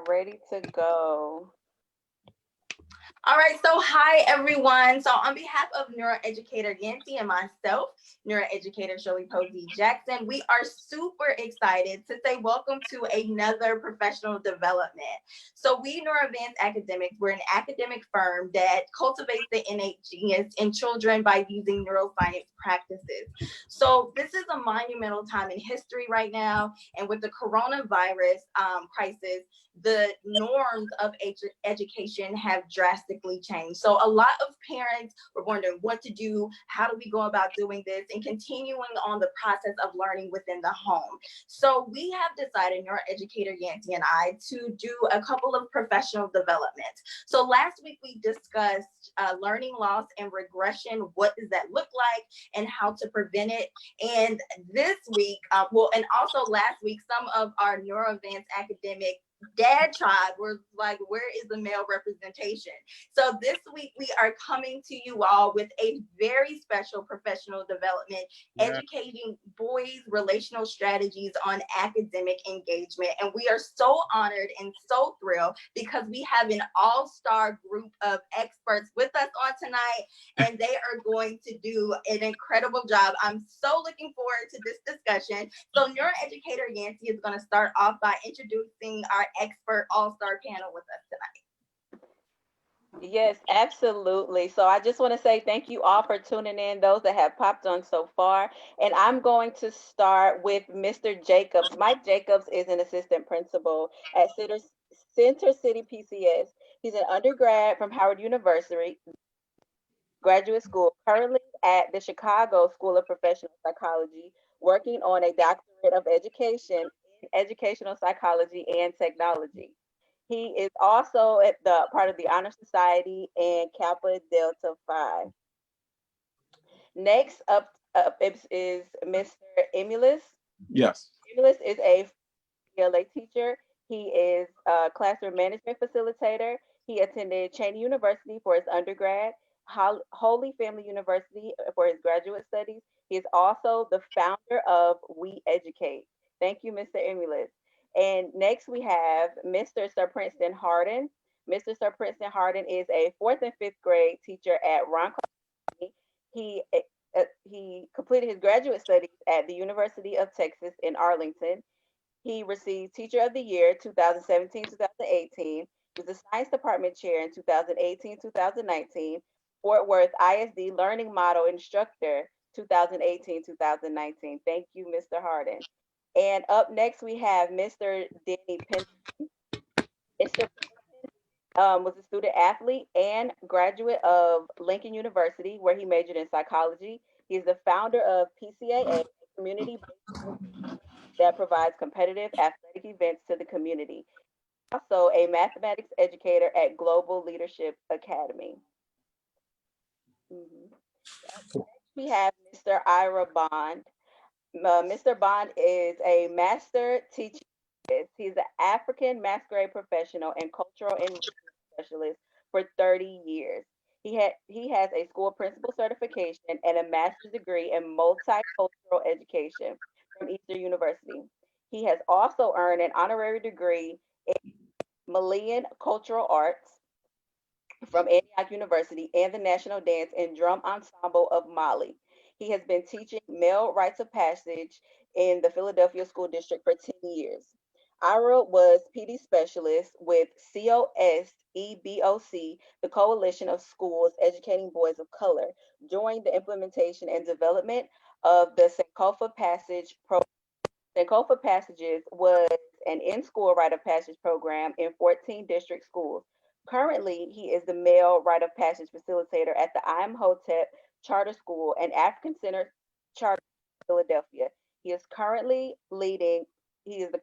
are ready to go. All right, so hi everyone. So on behalf of neuroeducator Yancy and myself, neuroeducator Shirley Posey Jackson, we are super excited to say welcome to another professional development. So we NeuroAdvanced Academics, we're an academic firm that cultivates the innate genius in children by using neuroscience practices. So this is a monumental time in history right now, and with the coronavirus crisis, the norms of education have drastically changed. So a lot of parents were wondering what to do, how do we go about doing this, and continuing on the process of learning within the home. So we have decided, neuroeducator Yancy and I, to do a couple of professional developments. So last week we discussed learning loss and regression. What does that look like and how to prevent it? And this week, and also last week, some of our NeuroAdvanced academic dad tribe were like, where is the male representation? So this week we are coming to you all with a very special professional development, educating boys relational strategies on academic engagement. And we are so honored and so thrilled because we have an all-star group of experts with us on tonight, and they are going to do an incredible job. I'm so looking forward to this discussion. So neuroeducator Yancy is going to start off by introducing our expert all-star panel with us tonight. Yes, absolutely. So I just want to say thank you all for tuning in, those that have popped on so far. And I'm going to start with Mr. Jacobs. Mike Jacobs is an assistant principal at Center City PCS. He's an undergrad from Howard University, graduate school, currently at the Chicago School of Professional Psychology, working on a doctorate of education in educational psychology and technology. He is also at the part of the Honor Society and Kappa Delta Phi. Next up is Mr. Emulus. Yes. Emulus is a ELA teacher. He is a classroom management facilitator. He attended Cheney University for his undergrad, Holy Family University for his graduate studies. He is also the founder of We Educate. Thank you, Mr. Emulus. And next we have Mr. Sir Princeton Harden. Mr. Sir Princeton Harden is a 4th and 5th grade teacher at Ron Carney. He completed his graduate studies at the University of Texas in Arlington. He received Teacher of the Year 2017-2018. He was the Science Department Chair in 2018-2019. Fort Worth ISD Learning Model Instructor 2018-2019. Thank you, Mr. Harden. And up next, we have Mr. Denny Penton. Mr. Penton was a student athlete and graduate of Lincoln University, where he majored in psychology. He is the founder of PCAA, a community-based that provides competitive athletic events to the community. Also a mathematics educator at Global Leadership Academy. Next, we have Mr. Ira Bond. Mr. Bond is a master teacher. He's an African masquerade professional and cultural enrichment specialist for 30 years. He has a school principal certification and a master's degree in multicultural education from Eastern University. He has also earned an honorary degree in Malian Cultural Arts from Antioch University and the National Dance and Drum Ensemble of Mali. He has been teaching male rites of passage in the Philadelphia School District for 10 years. Ira was PD specialist with COSEBOC, the Coalition of Schools Educating Boys of Color, during the implementation and development of the Sankofa Passage program. Sankofa Passages was an in-school rite of passage program in 14 district schools. Currently, he is the male rite of passage facilitator at the Imhotep Charter School and African Center Charter in Philadelphia. He is the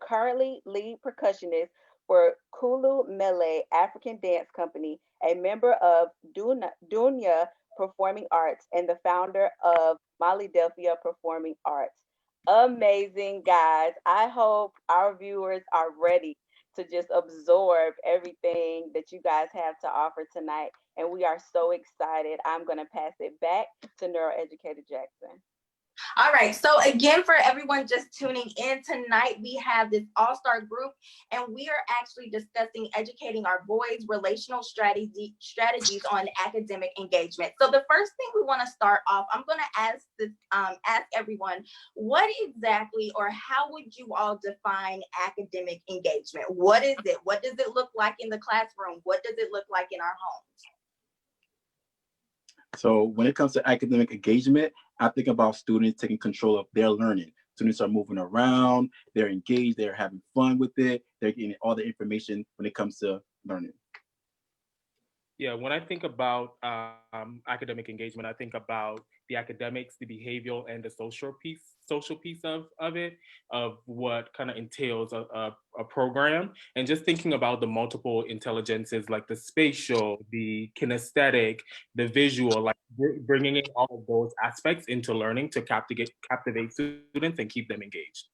currently lead percussionist for Kulu Mele African Dance Company, a member of Dunya Performing Arts, and the founder of Malidelphia Performing Arts. Amazing, guys. I hope our viewers are ready to just absorb everything that you guys have to offer tonight. And we are so excited. I'm going to pass it back to Neuroeducator Jackson. All right. So again, for everyone just tuning in tonight, we have this all-star group, and we are actually discussing educating our boys relational strategies on academic engagement. So the first thing we want to start off, I'm going to ask everyone, what exactly or how would you all define academic engagement? What is it? What does it look like in the classroom? What does it look like in our homes? So when it comes to academic engagement, I think about students taking control of their learning. Students are moving around, they're engaged, they're having fun with it, they're getting all the information when it comes to learning. Yeah, when I think about academic engagement, I think about the academics, the behavioral, and the social piece of it, of what kind of entails a program, and just thinking about the multiple intelligences like the spatial, the kinesthetic, the visual, like bringing in all of those aspects into learning to captivate students and keep them engaged.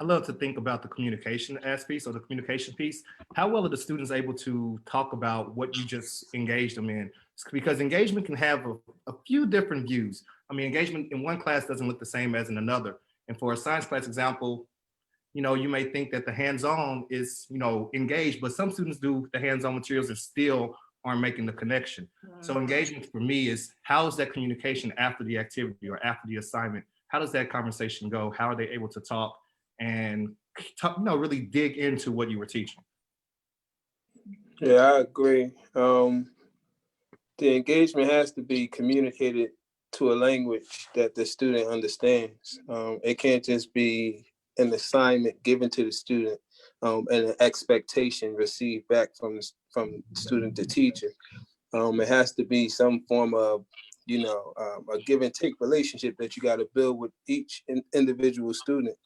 I love to think about the communication aspect or the communication piece. How well are the students able to talk about what you just engaged them in? Because engagement can have a few different views. I mean, engagement in one class doesn't look the same as in another. And for a science class example, you may think that the hands-on is, engaged, but some students do the hands-on materials and still aren't making the connection. So engagement for me is, how is that communication after the activity or after the assignment? How does that conversation go? How are they able to talk and really dig into what you were teaching? Yeah, I agree. The engagement has to be communicated to a language that the student understands. It can't just be an assignment given to the student and an expectation received back from student to teacher. It has to be some form of, a give and take relationship that you got to build with each individual student.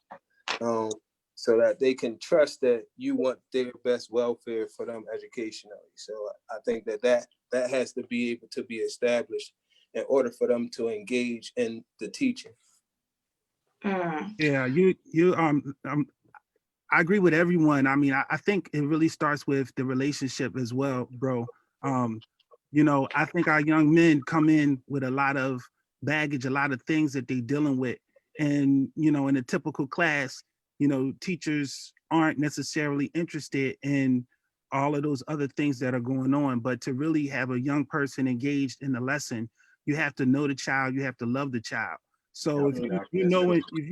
So that they can trust that you want their best welfare for them educationally. So I think that has to be able to be established in order for them to engage in the teaching. Yeah, I agree with everyone. I mean, I think it really starts with the relationship as well, bro. I think our young men come in with a lot of baggage, a lot of things that they're dealing with. And, in a typical class, teachers aren't necessarily interested in all of those other things that are going on. But to really have a young person engaged in the lesson, you have to know the child, you have to love the child. So if you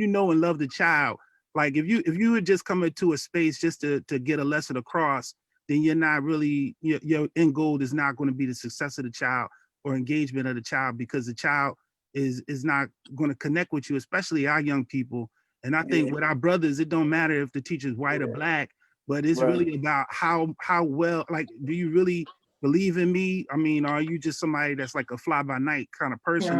know and love the child, like if you would just come into a space just to get a lesson across, then you're not really, your end goal is not going to be the success of the child or engagement of the child, because the child is not going to connect with you, especially our young people. And I think with our brothers, it don't matter if the teacher's white or black, but it's really about how well, like, do you really believe in me? I mean, are you just somebody that's like a fly by night kind of person?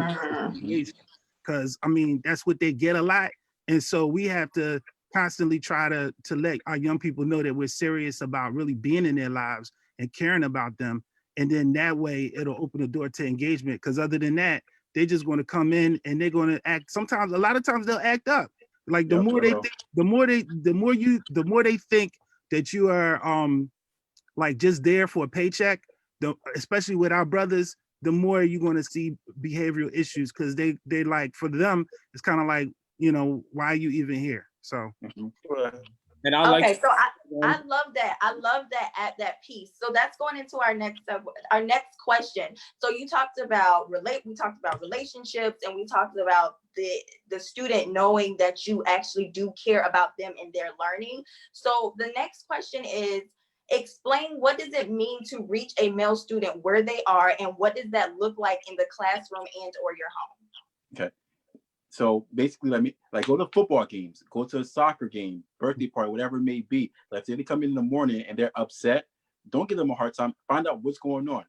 Because I mean, that's what they get a lot. And so we have to constantly try to let our young people know that we're serious about really being in their lives and caring about them. And then that way it'll open the door to engagement. Because other than that, they're just going to come in and they're going to act. Sometimes, a lot of times, they'll act up. Like the more they think that you are like just there for a paycheck, especially with our brothers, the more you're going to see behavioral issues, because they like, for them, it's kind of like, why are you even here? So. And I like. Okay, so I love that. I love that at that piece. So that's going into our next question. So you talked about we talked about relationships, and we talked about the student knowing that you actually do care about them and their learning. So the next question is, explain, what does it mean to reach a male student where they are, and what does that look like in the classroom and or your home? Okay. So basically, like go to football games, go to a soccer game, birthday party, whatever it may be. Let's say they come in the morning and they're upset. Don't give them a hard time. Find out what's going on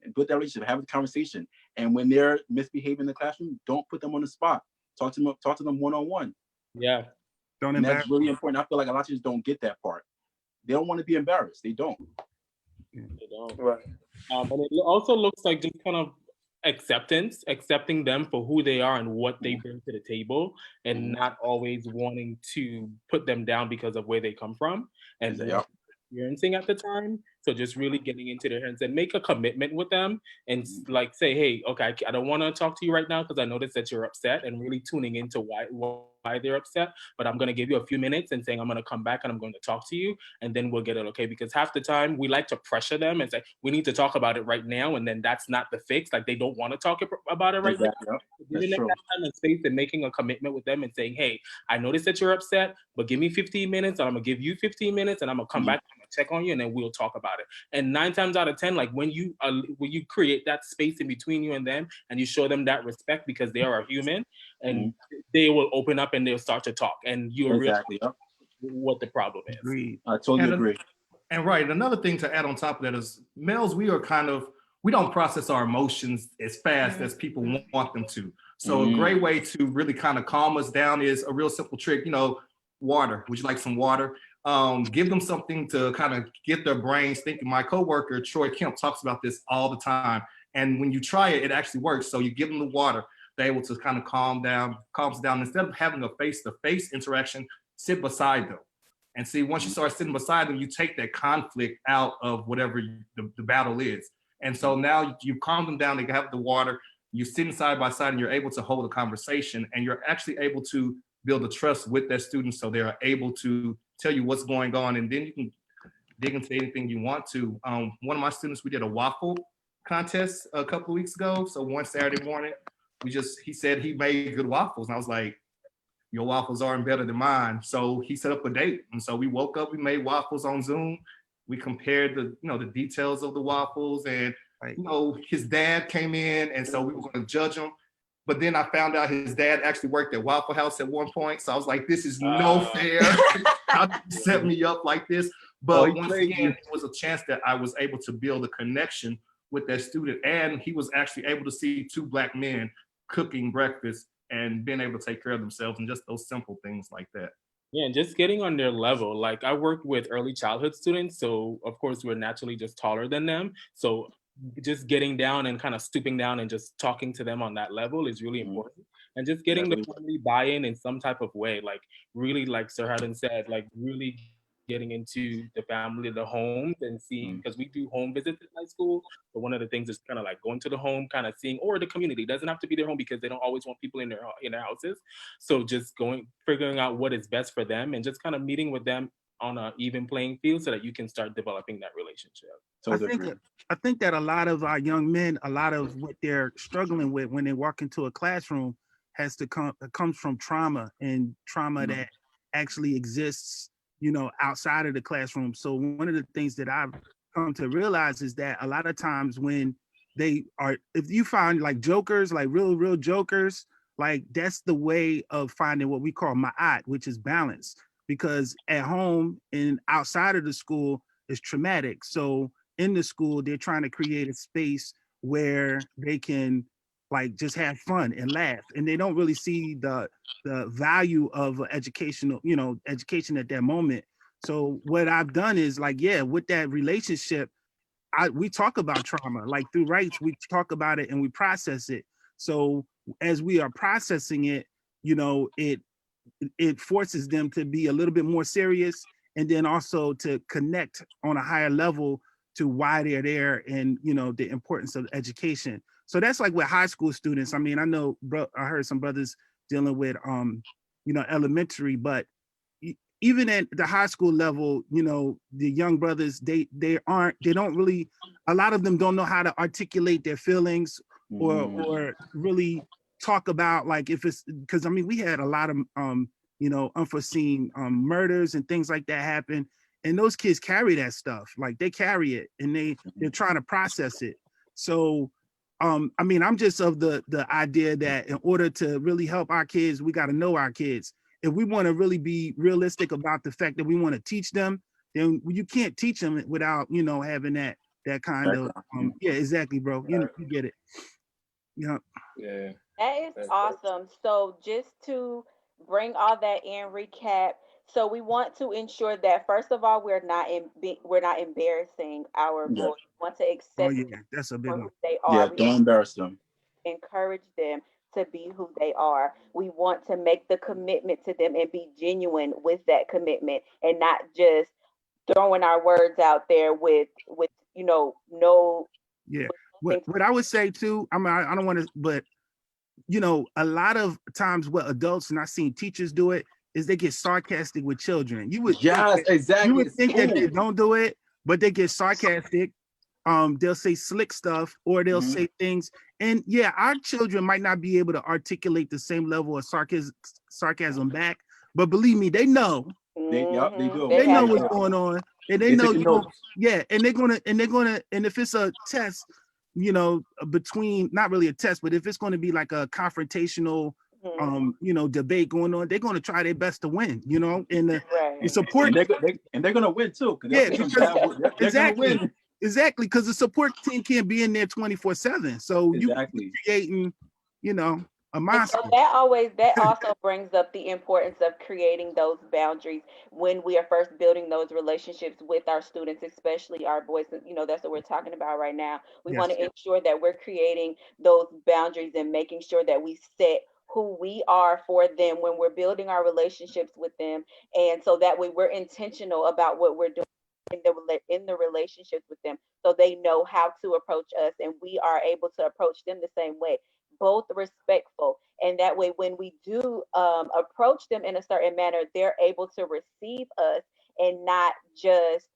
and build that relationship, have a conversation. And when they're misbehaving in the classroom, don't put them on the spot. Talk to them one-on-one. Yeah. And that's really important. I feel like a lot of teachers don't get that part. They don't want to be embarrassed. They don't. They don't. Right. And it also looks like just kind of accepting them for who they are and what they bring to the table, and not always wanting to put them down because of where they come from. And experiencing at the time. So just really getting into their hands and make a commitment with them and like say, hey, okay, I don't want to talk to you right now because I noticed that you're upset, and really tuning into why they're upset. But I'm gonna give you a few minutes and saying I'm gonna come back and I'm going to talk to you, and then we'll get it okay. Because half the time we like to pressure them and say we need to talk about it right now, and then that's not the fix. Like they don't want to talk about it right now. Exactly. Yep. That's Giving them true. that time and space and making a commitment with them and saying, hey, I noticed that you're upset, but give me 15 minutes and I'm gonna give you 15 minutes and I'm gonna come back, I'm gonna check on you, and then we'll talk about it. And 9 times out of 10, like when you create that space in between you and them and you show them that respect because they are a human, and they will open up and they'll start to talk, and you'll realize Exactly. Yep. what the problem is. Agreed. I totally And, agree. and right, another thing to add on top of that is males, we don't process our emotions as fast as people want them to. So a great way to really kind of calm us down is a real simple trick, water. Would you like some water? Give them something to kind of get their brains thinking. My coworker, Troy Kemp, talks about this all the time. And when you try it, it actually works. So you give them the water, they're able to kind of calms down. Instead of having a face-to-face interaction, sit beside them. And see, once you start sitting beside them, you take that conflict out of whatever the battle is. And so now you calm them down, they have the water, you're sitting side by side and you're able to hold a conversation, and you're actually able to build a trust with that student so they are able to tell you what's going on, and then you can dig into anything you want to. One of my students, we did a waffle contest a couple of weeks ago. So one Saturday morning, he said he made good waffles. And I was like, your waffles aren't better than mine. So he set up a date. And so we woke up, we made waffles on Zoom. We compared the details of the waffles, and his dad came in, and so we were going to judge him. But then I found out his dad actually worked at Waffle House at one point. So I was like, this is no fair. How did you set me up like this? But once again, it was a chance that I was able to build a connection with that student. And he was actually able to see two Black men cooking breakfast and being able to take care of themselves, and just those simple things like that. Yeah, and just getting on their level. Like I worked with early childhood students, so of course we're naturally just taller than them. So just getting down and kind of stooping down and just talking to them on that level is really important. And just getting the family buy-in in some type of way, like really, like Sir Haddon said, like really getting into the family, the homes, and seeing, because we do home visits in high school. But one of the things is kind of like going to the home, kind of seeing, or the community. It doesn't have to be their home because they don't always want people in their houses. So just figuring out what is best for them, and just kind of meeting with them on an even playing field so that you can start developing that relationship. So I think that a lot of our young men, a lot of what they're struggling with when they walk into a classroom comes from trauma, and trauma that actually exists, outside of the classroom. So one of the things that I've come to realize is that a lot of times when if you find like jokers, like real jokers, like that's the way of finding what we call ma'at, which is balance. Because at home and outside of the school is traumatic. So in the school, they're trying to create a space where they can like just have fun and laugh, and they don't really see the value of education at that moment. So what I've done is like, with that relationship, we talk about trauma, like through rights, we talk about it and we process it. So as we are processing it, it forces them to be a little bit more serious, and then also to connect on a higher level to why they're there, and the importance of education. So that's like with high school students. I mean, I know, I heard some brothers dealing with elementary, but even at the high school level, the young brothers, they don't really, a lot of them don't know how to articulate their feelings, or really talk about, like, if it's, because I mean, we had a lot of unforeseen murders and things like that happen, and those kids carry that stuff, like they carry it, and they're trying to process it. So I mean, I'm just of the idea that in order to really help our kids, we got to know our kids. If we want to really be realistic about the fact that we want to teach them, then you can't teach them without having that kind of exactly, bro. You get it. Yeah. That is awesome. So just to bring all that in, recap. So we want to ensure that first of all, we're not embarrassing our boys. We want to accept that's a big for one. who they are. Yeah, don't embarrass them. Encourage them to be who they are. We want to make the commitment to them and be genuine with that commitment, and not just throwing our words out there with no Yeah. things. What I would say too, I mean, I don't want to, but a lot of times what adults, and I've seen teachers do it, is they get sarcastic with children. Yes, exactly. You would think that they School. don't do it, but they get sarcastic. They'll say slick stuff, or they'll say things. And yeah, our children might not be able to articulate the same level of sarcasm back, but believe me, they know. They do. They know what's Yeah. going on, and they They know take you notes. yeah, and and if it's a test, between, not really a test, but if it's going to be like a confrontational debate going on, they're going to try their best to win, and Right. the support. And they're gonna win too, because Yeah, they'll say some because bad words. They're exactly. gonna win. Exactly, because the support team can't be in there 24/7. So Exactly. you creating, a And monster. so that also brings up the importance of creating those boundaries when we are first building those relationships with our students, especially our boys. That's what we're talking about right now. We want Yes. to ensure that we're creating those boundaries and making sure that we set who we are for them when we're building our relationships with them. And so that way we're intentional about what we're doing in the relationships with them, so they know how to approach us and we are able to approach them the same way, both respectful. And that way, when we do approach them in a certain manner, they're able to receive us and not just,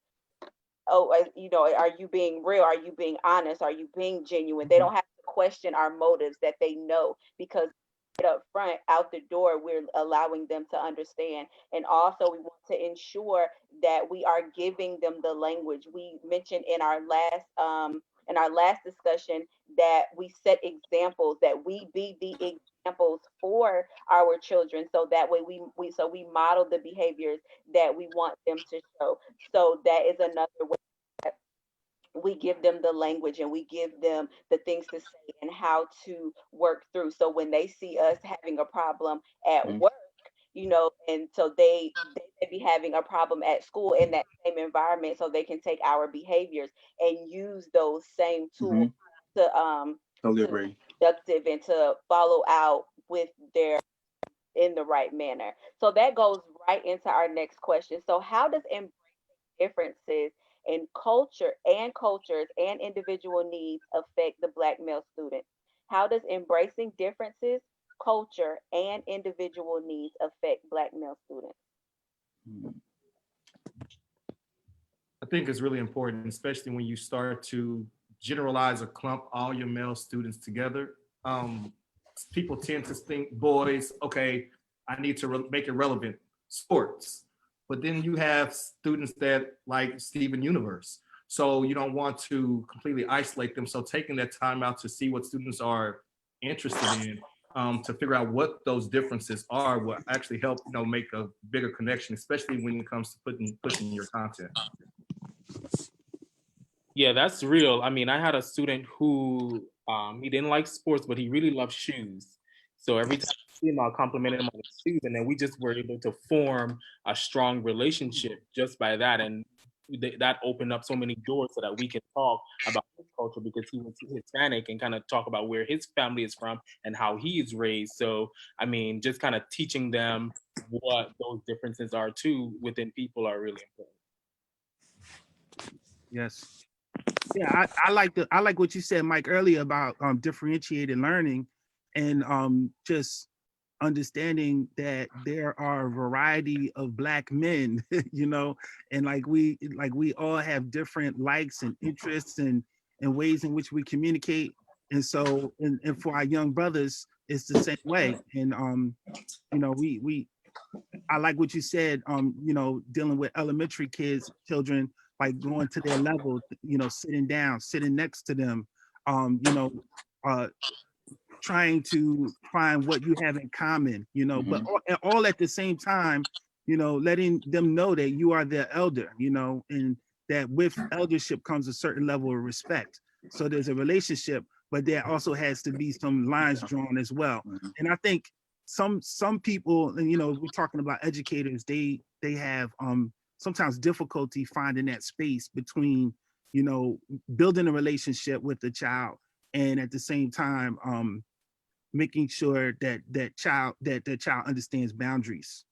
oh, are you being real? Are you being honest? Are you being genuine? They don't have to question our motives, that they know, because right up front, out the door, we're allowing them to understand. And also, we want to ensure that we are giving them the language. We mentioned in our last discussion that we set examples, that we be the examples for our children, so that way we model the behaviors that we want them to show. So that is another way that we give them the language and we give them the things to say and how to work through. So when they see us having a problem at Mhm. work, and so they may be having a problem at school in that same environment, so they can take our behaviors and use those same tools Totally to be agree. productive and to follow out with their in the right manner. So that goes right into our next question. So how does differences in cultures and individual needs affect the Black male student? How does embracing differences, culture, and individual needs affect Black male students? Mhm. I think it's really important, especially when you start to generalize or clump all your male students together. Um, People tend to think boys, okay, I need to make it relevant, sports. But then you have students that like Steven Universe. So you don't want to completely isolate them. So taking that time out to see what students are interested in, to figure out what those differences are, will actually help make a bigger connection, especially when it comes to pushing your content. Yeah, that's real. I mean, I had a student who he didn't like sports, but he really loved shoes. So every time I see him, I'll compliment him on his shoes, and then we just were able to form a strong relationship just by that. And that opened up so many doors so that we can talk about his culture, because he was Hispanic, and kind of talk about where his family is from and how he is raised. So, I mean, just kind of teaching them what those differences are too within people are really important. Yes. Yeah, I like what you said, Mike, earlier about differentiated learning, and just understanding that there are a variety of Black men, and like we all have different likes and interests and ways in which we communicate. And so and for our young brothers, it's the same way. And we I like what you said, dealing with elementary children, like going to their level, sitting down, sitting next to them, uh, trying to find what you have in common, but all at the same time, letting them know that you are their elder, and that with eldership comes a certain level of respect. So there's a relationship, but there also has to be some lines drawn as well. And I think some people, and we're talking about educators, they have sometimes difficulty finding that space between, building a relationship with the child, and at the same time making sure that the child understands boundaries.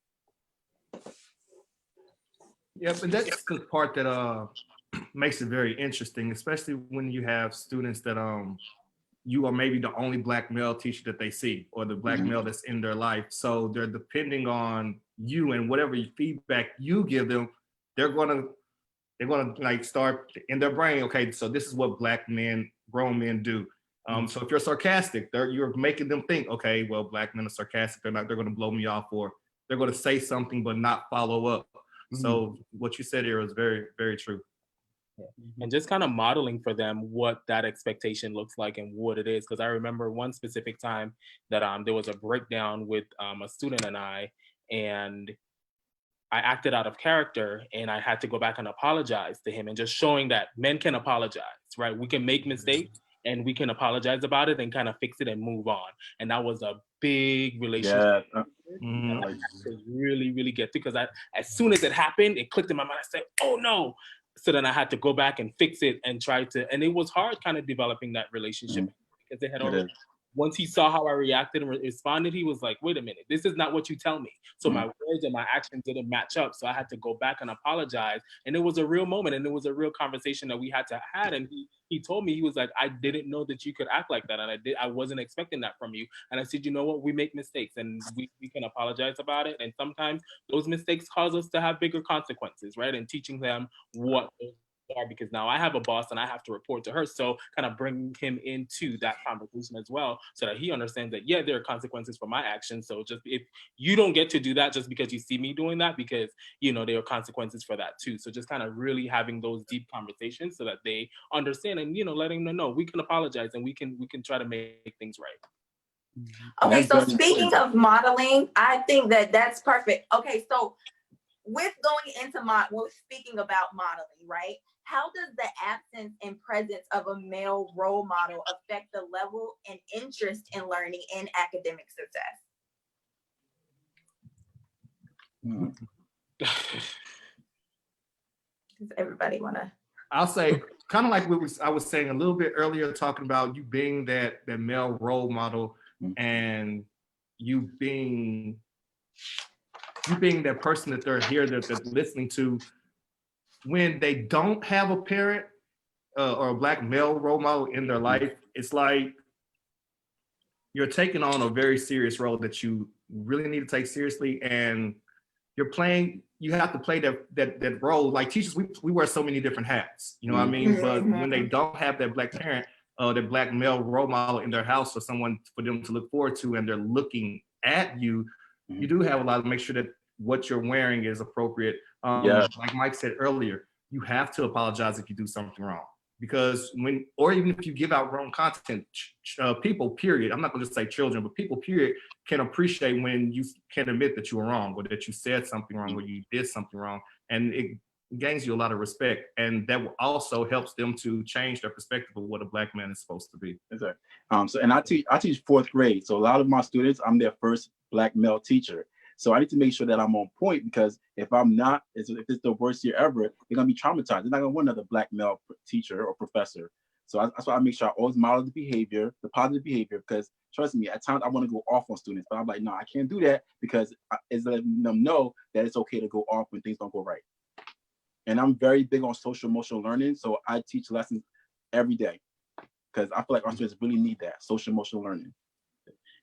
Yeah, but that's the part that makes it very interesting, especially when you have students that you are maybe the only black male teacher that they see, or the black male that's in their life. So they're depending on you, and whatever feedback you give them, they're gonna like start in their brain. Okay, so this is what black men, grown men do. So if you're sarcastic, you're making them think, okay, well, black men are sarcastic. They're gonna blow me off, or they're gonna say something but not follow up. So what you said here is very, very true. And just kind of modeling for them what that expectation looks like and what it is. Because I remember one specific time that there was a breakdown with a student and I acted out of character, and I had to go back and apologize to him, and just showing that men can apologize, right? We can make mistakes and we can apologize about it and kind of fix it and move on. And that was a big relationship. Yeah. And I had to really, really get through, because as soon as it happened, it clicked in my mind. I said, oh no. So then I had to go back and fix it and and it was hard kind of developing that relationship, because they had already, once he saw how I reacted and responded, he was like, wait a minute, this is not what you tell me. So my words and my actions didn't match up. So I had to go back and apologize. And it was a real moment, and it was a real conversation that we had to have. And he told me, he was like, I didn't know that you could act like that. And I wasn't expecting that from you. And I said, you know what, we make mistakes, and we can apologize about it. And sometimes those mistakes cause us to have bigger consequences, right? And teaching them what those are, because now I have a boss and I have to report to her. So kind of bring him into that conversation as well, so that he understands that, yeah, there are consequences for my actions. So just, if you don't get to do that just because you see me doing that, because, there are consequences for that too. So just kind of really having those deep conversations so that they understand, and, letting them know we can apologize and we can try to make things right. Okay, so speaking of modeling, I think that's perfect. Okay, so with going into speaking about modeling, right? How does the absence and presence of a male role model affect the level and interest in learning and academic success? Does everybody want to? I'll say, kind of like I was saying a little bit earlier, talking about you being that male role model, and you being that person that they're here, that they're listening to. When they don't have a parent or a black male role model in their life, it's like you're taking on a very serious role that you really need to take seriously, and you have to play that role. Like teachers, we wear so many different hats, you know what I mean? But when they don't have that black parent, that black male role model in their house, or someone for them to look forward to, and they're looking at you, you do have a lot to make sure that what you're wearing is appropriate. Like Mike said earlier, you have to apologize if you do something wrong, because even if you give out wrong content, people, period, I'm not going to just say children, but people, period, can appreciate when you can admit that you were wrong, or that you said something wrong, or you did something wrong, and it gains you a lot of respect, and that also helps them to change their perspective of what a black man is supposed to be. Exactly. And I teach fourth grade, so a lot of my students, I'm their first black male teacher. So I need to make sure that I'm on point, because if I'm not, if it's the worst year ever, they're gonna be traumatized. They're not gonna want another black male teacher or professor. So that's why I make sure I always model the positive behavior, because trust me, at times I want to go off on students, but I'm like, no, I can't do that, because it's letting them know that it's okay to go off when things don't go right. And I'm very big on social emotional learning, so I teach lessons every day, because I feel like our students really need that social emotional learning.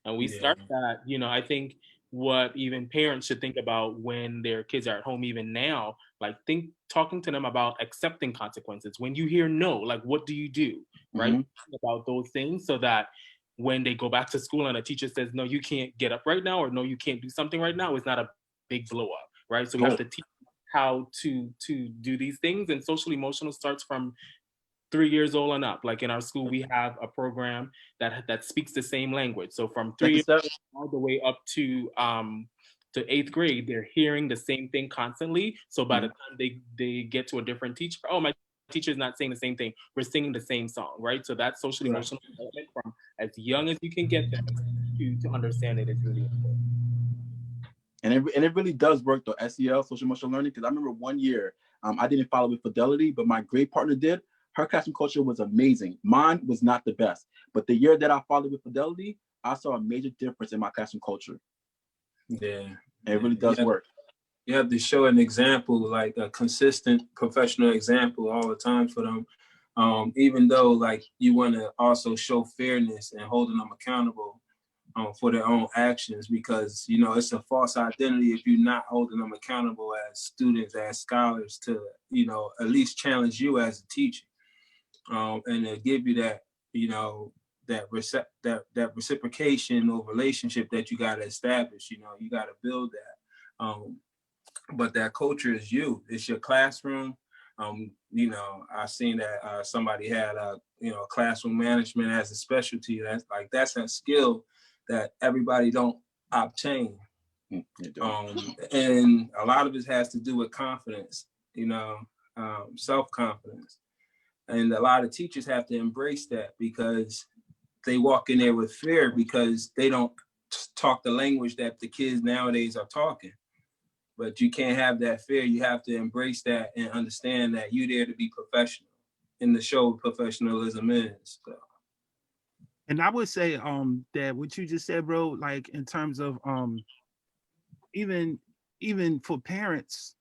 And we start that, I think what even parents should think about when their kids are at home, even now, like talking to them about accepting consequences. When you hear no, like, what do you do, right? About those things, so that when they go back to school and a teacher says, no, you can't get up right now, or no, you can't do something right now, it's not a big blow up, right? So we have to teach how to do these things. And social emotional starts from 3 years old and up. Like in our school, we have a program that speaks the same language. So from 3 years all the way up to 8th grade, they're hearing the same thing constantly. So by the time they get to a different teacher, oh, my teacher's not saying the same thing, we're singing the same song, right? So that social emotional development from as young as you can get them to understand it is really important. And it really does work though, SEL, social emotional learning, because I remember one year, I didn't follow with fidelity, but my grade partner did. Her classroom culture was amazing. Mine was not the best, but the year that I followed with fidelity, I saw a major difference in my classroom culture. Yeah, and it really does work. You have to show an example, like a consistent professional example all the time for them. Even though like you want to also show fairness and holding them accountable for their own actions, because you know it's a false identity if you're not holding them accountable as students, as scholars, to you know at least challenge you as a teacher, and to give you that you know that reciprocation or relationship that you got to establish. You know, you got to build that. But that culture is you. It's your classroom. You know, I've seen that somebody had you know, classroom management as a specialty. That's a skill that everybody don't obtain. And a lot of it has to do with confidence, you know, self-confidence. And a lot of teachers have to embrace that, because they walk in there with fear because they don't talk the language that the kids nowadays are talking. But you can't have that fear. You have to embrace that and understand that you're there to be professional, in the show professionalism is. So. And I would say that what you just said, bro, like in terms of even for parents,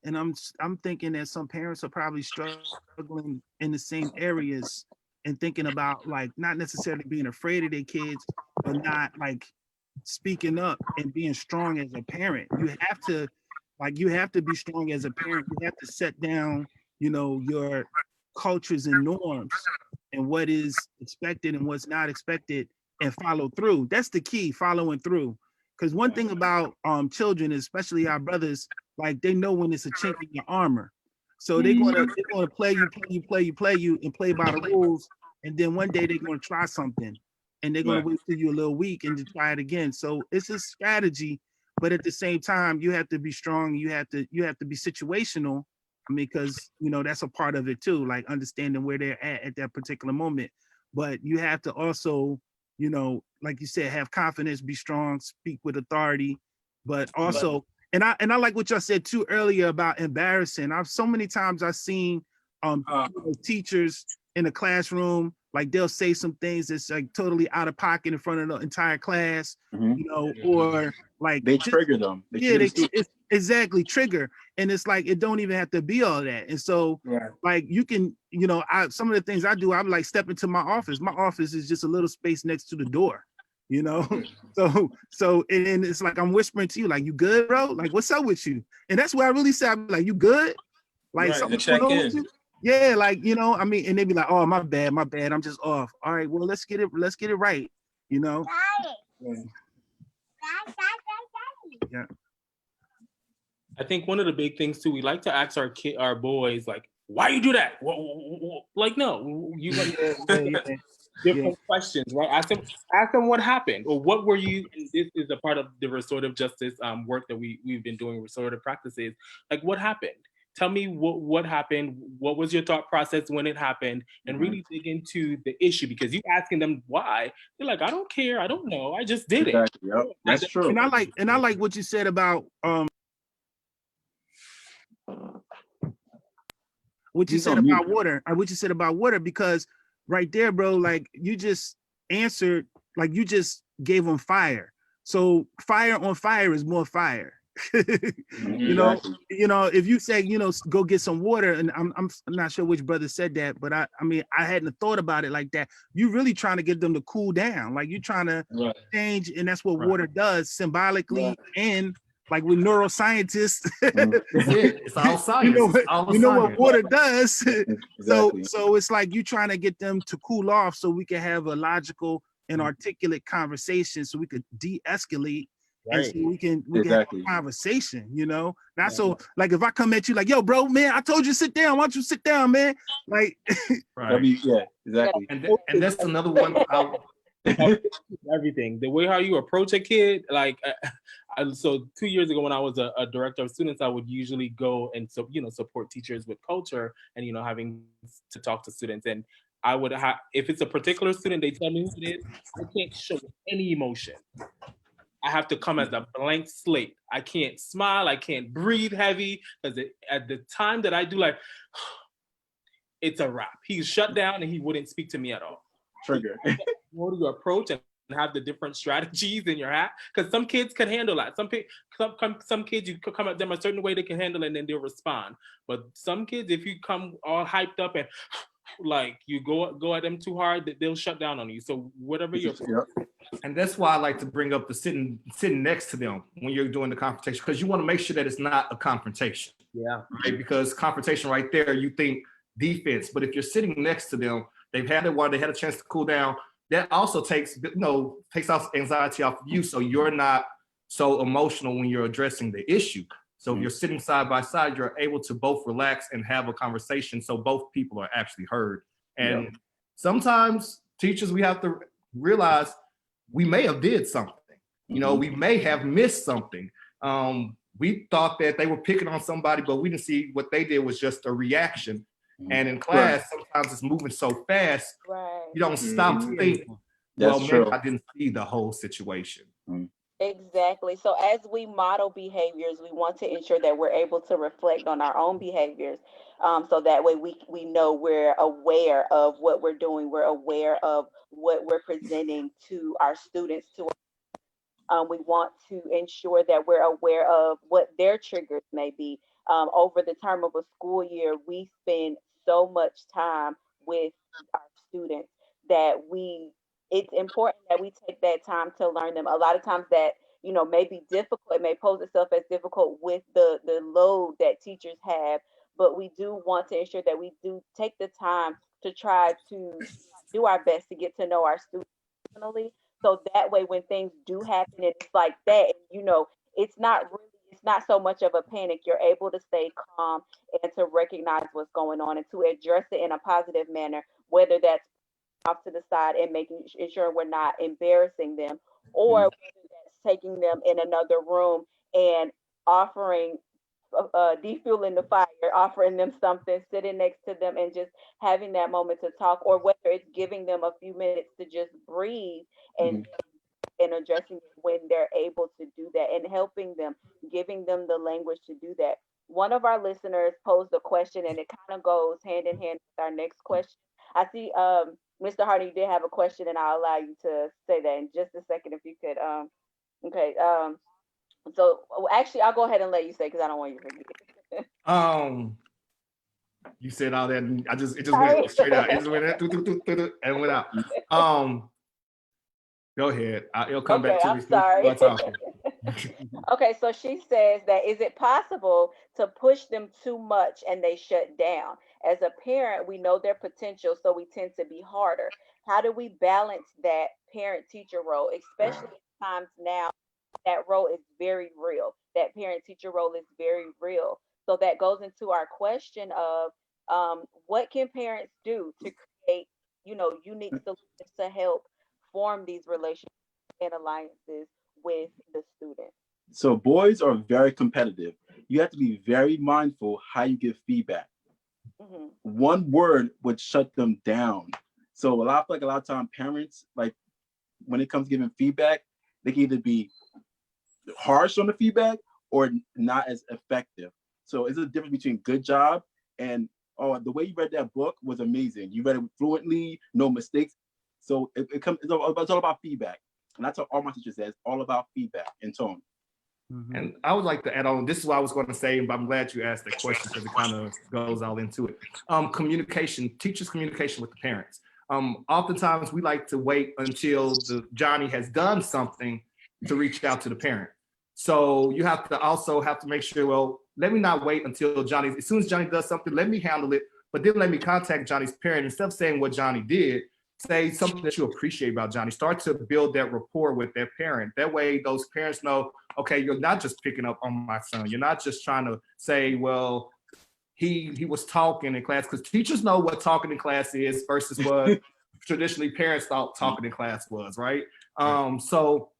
and I'm thinking that some parents are probably struggling in the same areas and thinking about like not necessarily being afraid of their kids, but not like speaking up and being strong as a parent. You have to be strong as a parent. You have to set down, you know, your cultures and norms and what is expected and what's not expected, and follow through. That's the key, following through. Because one thing about children, especially our brothers, like they know when it's a chink in your armor. So they're gonna play you, and play by the rules. And then one day they're gonna try something, and they're gonna wait till you're a little weak and to try it again. So it's a strategy, but at the same time, you have to be strong. You have to be situational. I mean, because you know that's a part of it too, like understanding where they're at that particular moment. But you have to also, you know, like you said, have confidence, be strong, speak with authority, but also, and I like what y'all said too earlier about embarrassing. I've so many times I've seen you know, teachers in the classroom, like they'll say some things that's like totally out of pocket in front of the entire class, you know, or like they trigger them. Exactly trigger, and it's like it don't even have to be all that. And so like you can, you know, some of the things I do, I'm like step into my office. My office is just a little space next to the door, you know. So and it's like I'm whispering to you, like, you good, bro? Like, what's up with you? And that's where I really say, I'm like, you good? Like something going on with you? Yeah, like, you know, I mean, and they be like, oh, my bad, I'm just off. All right, well, let's get it right, you know. Yeah. I think one of the big things too, we like to ask our boys, like, why you do that? Like, no, you different questions, right? Ask them what happened, or what were you, and this is a part of the restorative justice work that we've been doing, restorative practices. Like, what happened? Tell me what happened. What was your thought process when it happened? And really dig into the issue, because you asking them why, they're like, I don't care, I don't know, I just did it. Yep. That's true. And I like what you said about what you said about water, because right there, bro, like you just answered, like you just gave them fire. So fire on fire is more fire. You know, if you say, you know, go get some water, and I'm not sure which brother said that, but I mean, I hadn't thought about it like that. You really trying to get them to cool down, like you trying to change, and that's what water does symbolically, and like with neuroscientists, it's all science. You know what water does. Exactly. So it's like you trying to get them to cool off so we can have a logical and articulate conversation, so we could de-escalate. And so we can have a conversation, you know. Not so like if I come at you like, yo, bro, man, I told you to sit down. Why don't you sit down, man? Like, exactly. And that's another one. Everything, the way how you approach a kid, like so 2 years ago when I was a director of students, I would usually go and support teachers with culture and having to talk to students, and I would have, if it's a particular student, they tell me who it is, I can't show any emotion. I have to come as a blank slate. I can't smile, I can't breathe heavy, because at the time that I do, like, it's a wrap. He's shut down and he wouldn't speak to me at all. Trigger. What do you approach? And have the different strategies in your hat, because some kids can handle that. Some kids, you could come at them a certain way, they can handle it and then they'll respond. But some kids, if you come all hyped up and like you go at them too hard, they'll shut down on you. So whatever your and that's why I like to bring up the sitting next to them when you're doing the confrontation, because you want to make sure that it's not a confrontation. Yeah. Right. Because confrontation right there, you think defense. But if you're sitting next to them, they've had it while they had a chance to cool down. That also takes off anxiety off of you, so you're not so emotional when you're addressing the issue. So if you're sitting side by side, you're able to both relax and have a conversation, so both people are actually heard. And sometimes teachers, we have to realize we may have did something. You know, we may have missed something. We thought that they were picking on somebody, but we didn't see what they did was just a reaction. And in class, sometimes it's moving so fast, you don't stop to think, well, maybe I didn't see the whole situation. Exactly. So as we model behaviors, we want to ensure that we're able to reflect on our own behaviors. So that way we know we're aware of what we're doing. We're aware of what we're presenting to our students. We want to ensure that we're aware of what their triggers may be. Over the term of a school year, we spend so much time with our students that it's important that we take that time to learn them. A lot of times that, may be difficult, it may pose itself as difficult with the load that teachers have, but we do want to ensure that we do take the time to try to do our best to get to know our students personally. So that way, when things do happen, it's like that, it's not so much of a panic. You're able to stay calm and to recognize what's going on and to address it in a positive manner, whether that's off to the side and making sure we're not embarrassing them, or whether that's taking them in another room and offering defueling the fire, offering them something, sitting next to them and just having that moment to talk, or whether it's giving them a few minutes to just breathe and addressing it when they're able to do that, and helping them, giving them the language to do that. One of our listeners posed a question, and it kind of goes hand in hand with our next question. I see Mr. Hardy, you did have a question, and I'll allow you to say that in just a second if you could. Okay. So actually, I'll go ahead and let you say, because I don't want you to forget. You said all that, and it just went straight out. It just went out, and went out. Go ahead. It'll come back to me. I'm sorry. Okay, so she says that, is it possible to push them too much and they shut down? As a parent, we know their potential, so we tend to be harder. How do we balance that parent-teacher role, especially at times now that role is very real? That parent-teacher role is very real. So that goes into our question of what can parents do to create, unique solutions to help form these relationships and alliances with the student? So boys are very competitive. You have to be very mindful how you give feedback. One word would shut them down. So a lot of time parents, like when it comes to giving feedback, they can either be harsh on the feedback or not as effective. So it's a difference between good job and, oh, the way you read that book was amazing. You read it fluently, no mistakes. So it's all about feedback. And that's what all my teachers say. It's all about feedback and tone. And I would like to add on, this is what I was going to say, but I'm glad you asked that question because it kind of goes all into it. Communication, teachers' communication with the parents. Oftentimes we like to wait until Johnny has done something to reach out to the parent. So you have to make sure, well, let me not wait until Johnny, as soon as Johnny does something, let me handle it, but then let me contact Johnny's parent. Instead of saying what Johnny did, say something that you appreciate about Johnny. Start to build that rapport with their parent. That way those parents know, okay, you're not just picking up on my son. You're not just trying to say, well, he was talking in class, because teachers know what talking in class is versus what traditionally parents thought talking in class was, right? So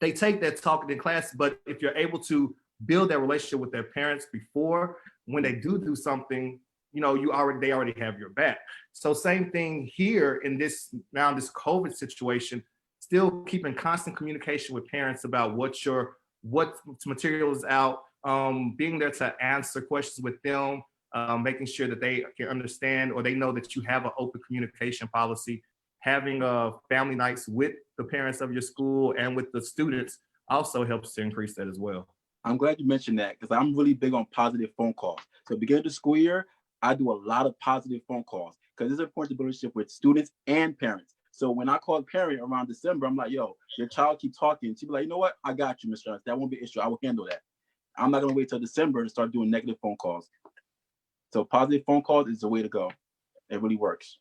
they take that talking in class, but if you're able to build that relationship with their parents before, when they do something, they already have your back. So same thing here in this COVID situation, still keeping constant communication with parents about what material is out, being there to answer questions with them, making sure that they can understand or they know that you have an open communication policy, having family nights with the parents of your school and with the students also helps to increase that as well. I'm glad you mentioned that because I'm really big on positive phone calls. So beginning of the school year, I do a lot of positive phone calls because it's important to build a relationship with students and parents. So when I call a parent around December, I'm like, yo, your child keep talking. She'll be like, you know what? I got you, Mr. Ernst. That won't be an issue. I will handle that. I'm not going to wait till December to start doing negative phone calls. So positive phone calls is the way to go. It really works.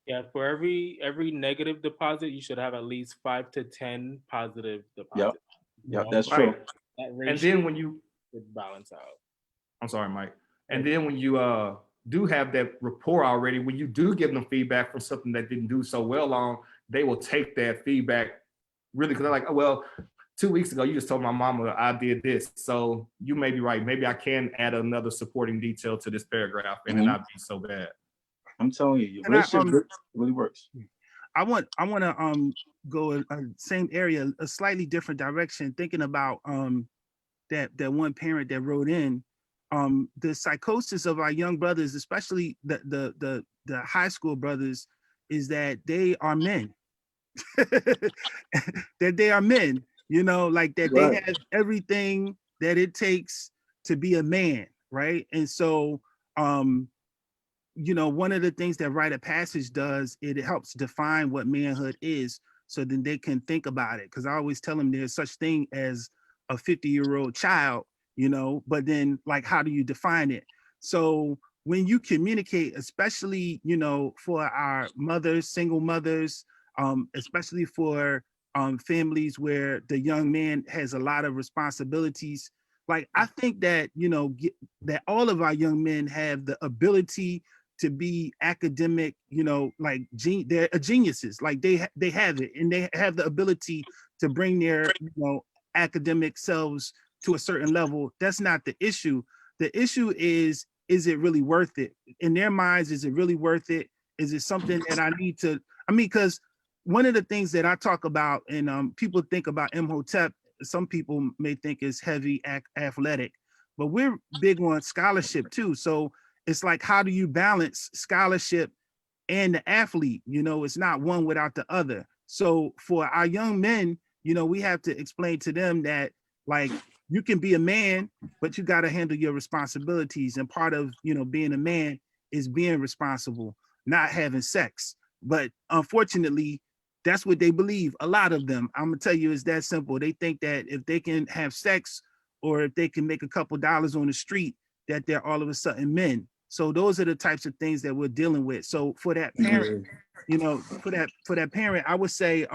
Yeah, for every negative deposit, you should have at least 5 to 10 positive Yep. deposits. Yep, that's Right. true. That And ratio then when you, should balance out. I'm sorry, Mike. And then when you do have that rapport already, when you do give them feedback from something that didn't do so well on, they will take that feedback really, because they're like, oh, well, 2 weeks ago, you just told my mama I did this. So you may be right. Maybe I can add another supporting detail to this paragraph and it not be so bad. I'm telling you, your And I, relationship really works. I want to go a same area, a slightly different direction, thinking about that one parent that wrote in, the psychosis of our young brothers, especially the high school brothers, is that they are men. That they are men, like that they Right. have everything that it takes to be a man, right? And so one of the things that Rite of Passage does, it helps define what manhood is so then they can think about it. Because I always tell them there's such thing as a 50-year-old child, but then like, how do you define it? So when you communicate, especially, for our mothers, single mothers, especially for families where the young man has a lot of responsibilities, like I think that, that all of our young men have the ability to be academic, like they're geniuses, like they have it, and they have the ability to bring their, academic selves to a certain level. That's not the issue. The issue is it really worth it? In their minds, is it really worth it? Is it something that I need to, because one of the things that I talk about, and people think about Imhotep, some people may think is heavy athletic, but we're big on scholarship too. So it's like, how do you balance scholarship and the athlete? It's not one without the other. So for our young men, we have to explain to them that, like, you can be a man, but you got to handle your responsibilities. And part of, being a man is being responsible, not having sex. But unfortunately, that's what they believe. A lot of them, I'm gonna tell you, it's that simple. They think that if they can have sex or if they can make a couple dollars on the street, that they're all of a sudden men. So those are the types of things that we're dealing with. So for that parent, for that parent, I would say,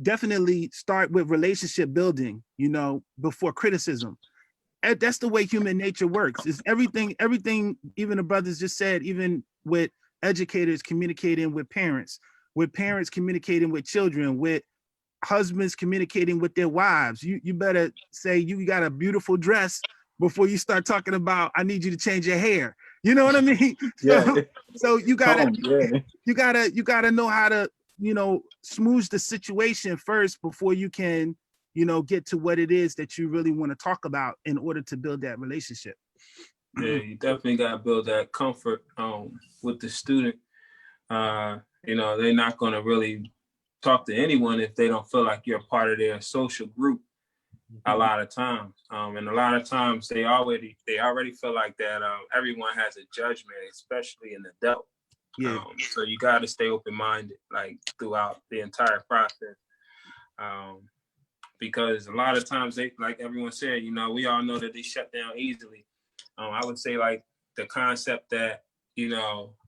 definitely start with relationship building, before criticism. And that's the way human nature works. Is everything, even the brothers just said, even with educators communicating with parents communicating with children, with husbands communicating with their wives. You better say you got a beautiful dress before you start talking about, I need you to change your hair. You know what I mean? Yeah. So you gotta Yeah. you gotta know how to, smooth the situation first before you can, get to what it is that you really want to talk about in order to build that relationship. Yeah, you definitely got to build that comfort with the student. They're not going to really talk to anyone if they don't feel like you're a part of their social group a lot of times. And a lot of times they already feel like that everyone has a judgment, especially an adult. Yeah. So you got to stay open-minded, like throughout the entire process. Because a lot of times they, like everyone said, we all know that they shut down easily. I would say like the concept that,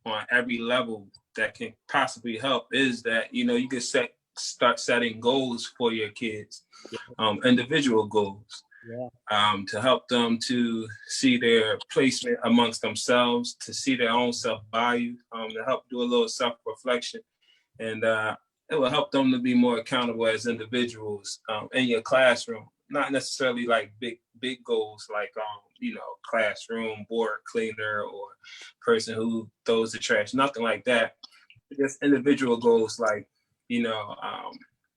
on every level that can possibly help is that, you can start setting goals for your kids, individual goals, to help them to see their placement amongst themselves, to see their own self-value, to help do a little self-reflection. And it will help them to be more accountable as individuals in your classroom. Not necessarily like big goals like classroom board cleaner or person who throws the trash. Nothing like that. Just individual goals like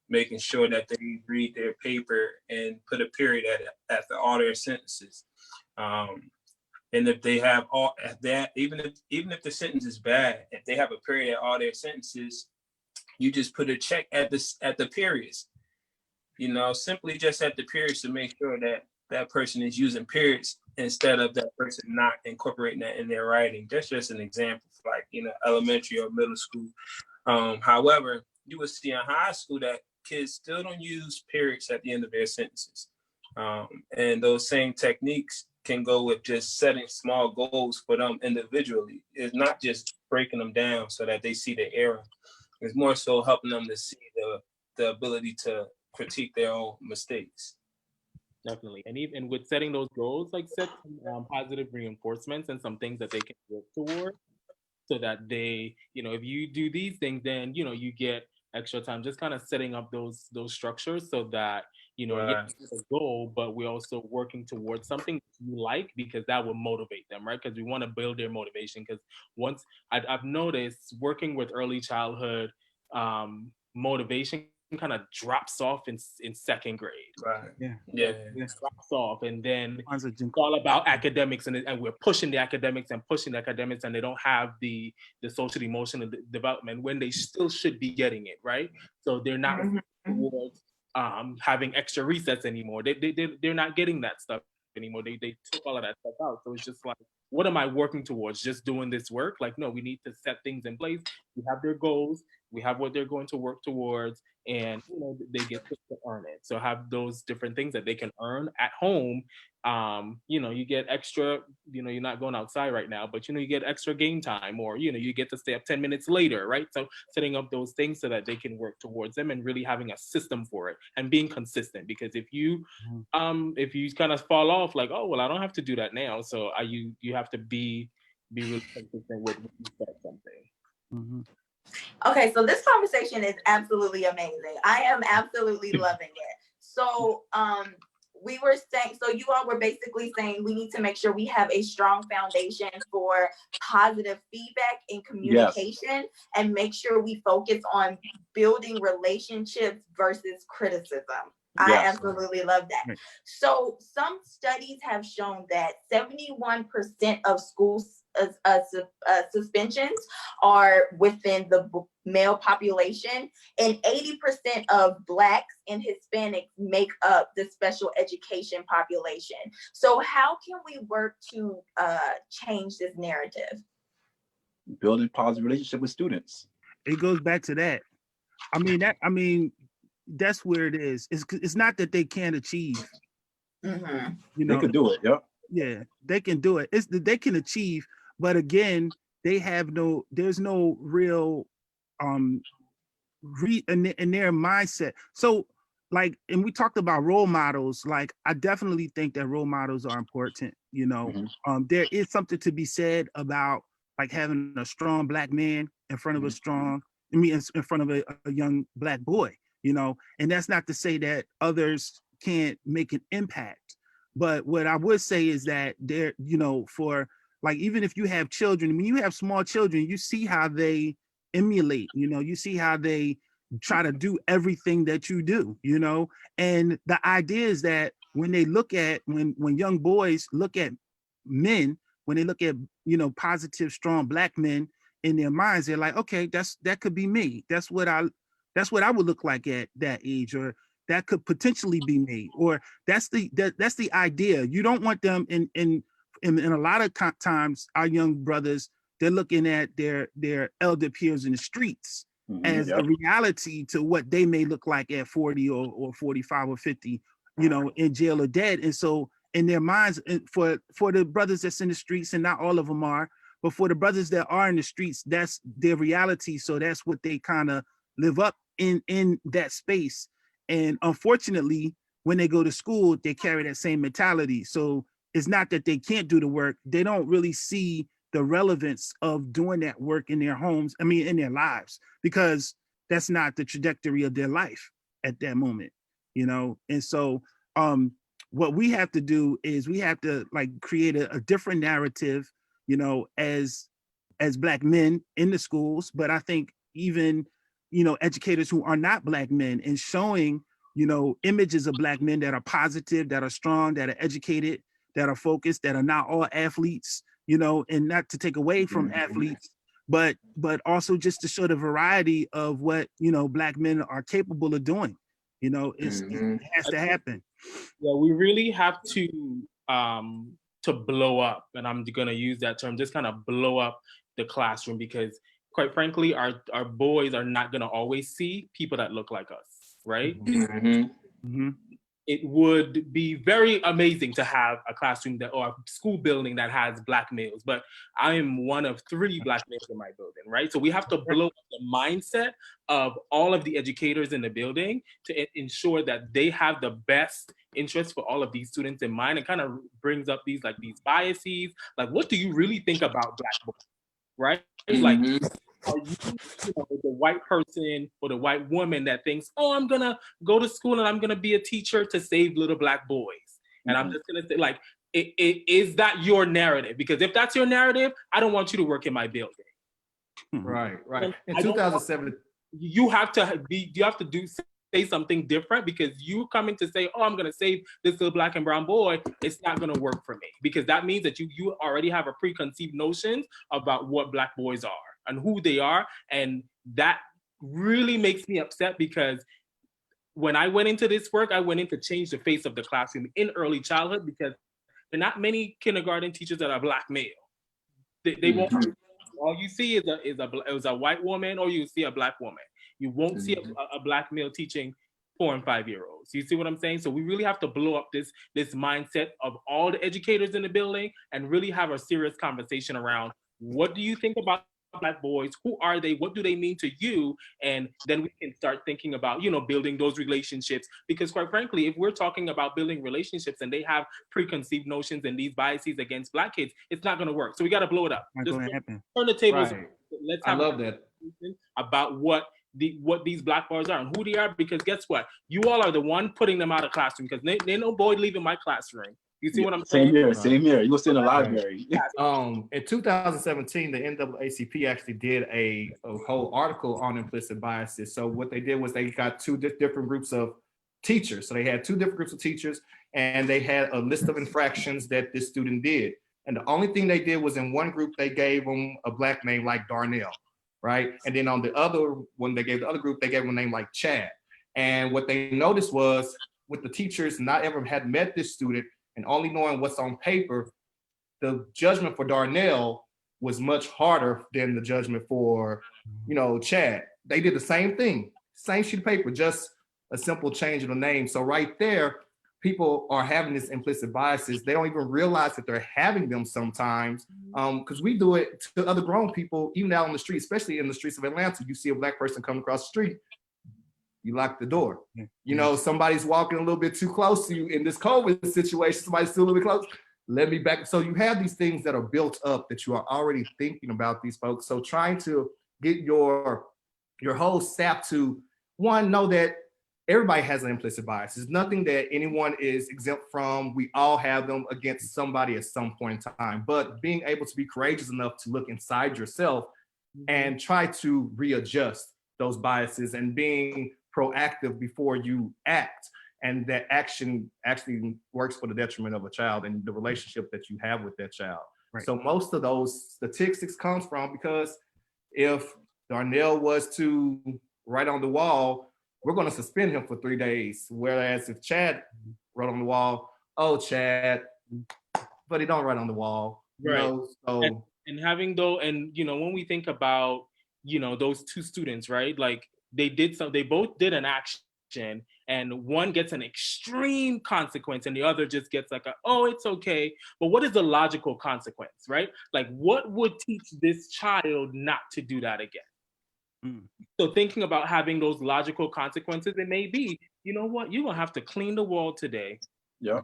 making sure that they read their paper and put a period at all their sentences. And if they have all that, even if the sentence is bad, if they have a period at all their sentences, you just put a check at the periods. Simply just at the periods to make sure that that person is using periods instead of that person not incorporating that in their writing. That's just an example for elementary or middle school. However, you will see in high school that kids still don't use periods at the end of their sentences. And those same techniques can go with just setting small goals for them individually. It's not just breaking them down so that they see the error. It's more so helping them to see the ability to critique their own mistakes. Definitely. And even with setting those goals, like set some positive reinforcements and some things that they can work toward so that they, if you do these things, then, you get extra time, just kind of setting up those structures so that, Right. yes, it's a goal, but we're also working towards something you like, because that will motivate them, right? Because we want to build their motivation. Because once I've noticed working with early childhood, motivation kind of drops off in second grade. Right. Yeah. Drops off, and then Kwanzaa it's Jin- all about academics, and we're pushing the academics, and they don't have the social emotional development when they still should be getting it, right? So they're not towards having extra recess anymore. They're not getting that stuff anymore. They took all of that stuff out. So it's just like, what am I working towards? Just doing this work? Like, no, we need to set things in place. We have their goals. We have what they're going to work towards, and they get to earn it. So have those different things that they can earn at home. You get extra, you're not going outside right now, but you get extra game time, or you get to stay up 10 minutes later, right? So setting up those things so that they can work towards them, and really having a system for it and being consistent. Because if you kind of fall off, like, oh well, I don't have to do that now, so you have to be really consistent with when you start something. Mhm. Okay, so this conversation is absolutely amazing. I am absolutely loving it. So we were saying, so you all were basically saying we need to make sure we have a strong foundation for positive feedback and communication, and make sure we focus on building relationships versus criticism. I absolutely love that. Right. So some studies have shown that 71% of schools suspensions are within the male population, and 80% of Blacks and Hispanics make up the special education population. So how can we work to change this narrative? Building positive relationship with students. It goes back to that. That's where it is. It's not that they can't achieve. Mm-hmm. They could do it. Yep. Yeah, they can do it. It's that they can achieve, but again, there's no real in their mindset. So like, and we talked about role models. Like, I definitely think that role models are important. There is something to be said about like having a strong Black man in front of in front of a young Black boy, and that's not to say that others can't make an impact. But what I would say is that there, for like, even if you have children, when you have small children, you see how they emulate, you see how they try to do everything that you do, and the idea is that when they look at, when young boys look at men, when they look at, positive, strong Black men in their minds, they're like, okay, that could be me. That's what I would look like at that age, or that could potentially be me, or that's the idea. You don't want them in a lot of times, our young brothers, they're looking at their elder peers in the streets as a reality to what they may look like at 40 or 45 or 50, in jail or dead. And so in their minds, for the brothers that's in the streets, and not all of them are, but for the brothers that are in the streets, that's their reality. So that's what they kind of live up in that space. And unfortunately, when they go to school, they carry that same mentality. So it's not that they can't do the work. They don't really see the relevance of doing that work in their homes, in their lives, because that's not the trajectory of their life at that moment, And so what we have to do is we have to like create a different narrative, as Black men in the schools. But I think even, educators who are not Black men, and showing, images of Black men that are positive, that are strong, that are educated, that are focused, that are not all athletes, you know, and not to take away from athletes, but also just to show the variety of what, you know, Black men are capable of doing. You know, it has to happen. Yeah, we really have to blow up, and I'm gonna use that term, just kind of blow up the classroom, because quite frankly, our boys are not gonna always see people that look like us, right? It would be very amazing to have a classroom that, or a school building that has Black males, but I am one of 3 Black males in my building, right? So we have to blow up the mindset of all of the educators in the building to ensure that they have the best interest for all of these students in mind, and kind of brings up these biases. Like, what do you really think about Black boys, right? Like, are you know, the white person or the white woman that thinks, oh, I'm gonna go to school and I'm gonna be a teacher to save little Black boys? And I'm just gonna say, like, is that your narrative? Because if that's your narrative, I don't want you to work in my building. Right. In I don't 2007, you have to say something different, because you coming to say, oh, I'm gonna save this little Black and brown boy, it's not gonna work for me, because that means that you already have a preconceived notion about what Black boys are and who they are. And that really makes me upset, because when I went into this work, I went in to change the face of the classroom in early childhood, because there are not many kindergarten teachers that are Black male. They won't. All you see is a white woman, or you see a Black woman. You won't see a Black male teaching 4 and 5-year-olds. You see what I'm saying? So we really have to blow up this mindset of all the educators in the building, and really have a serious conversation around, what do you think about Black boys? Who are they? What do they mean to you? And then we can start thinking about, you know, building those relationships. Because quite frankly, if we're talking about building relationships and they have preconceived notions and these biases against Black kids, it's not going to work. So we got to blow it up. Just turn the tables. Right. Let's have I love that. about what these Black boys are and who they are. Because guess what? You all are the one putting them out of classroom, because they no boy leaving my classroom. You see what I'm saying? Same here. You go sit in the library. In 2017, the NAACP actually did a whole article on implicit biases. So what they did was they got 2 different groups of teachers. So they had 2 different groups of teachers, and they had a list of infractions that this student did. And the only thing they did was, in one group, they gave them a Black name like Darnell, right? And then on the other one, they gave the other group, they gave them a name like Chad. And what they noticed was, with the teachers not ever had met this student, and only knowing what's on paper, the judgment for Darnell was much harder than the judgment for, you know, Chad. They did the same thing, same sheet of paper, just a simple change of the name. So right there, people are having this implicit biases. They don't even realize that they're having them sometimes, because we do it to other grown people, even out on the street, especially in the streets of Atlanta. You see a Black person coming across the street, you lock the door. You know, somebody's walking a little bit too close to you in this COVID situation, somebody's still a little bit close, let me back. So you have these things that are built up that you are already thinking about these folks. So trying to get your whole staff to, one, know that everybody has an implicit bias. There's nothing that anyone is exempt from. We all have them against somebody at some point in time, but being able to be courageous enough to look inside yourself and try to readjust those biases, and being proactive before you act. And that action actually works for the detriment of a child and the relationship that you have with that child. Right. So most of those statistics comes from, because if Darnell was to write on the wall, we're going to suspend him for 3 days. Whereas if Chad wrote on the wall, oh, Chad, but he don't write on the wall. Right. You know, so and having though, and you know, when we think about, you know, those 2 students, right? Like, they both did an action, and one gets an extreme consequence and the other just gets like oh, it's okay. But what is the logical consequence, right? Like, what would teach this child not to do that again? So thinking about having those logical consequences, it may be, you know what, you're gonna have to clean the wall today. Yeah.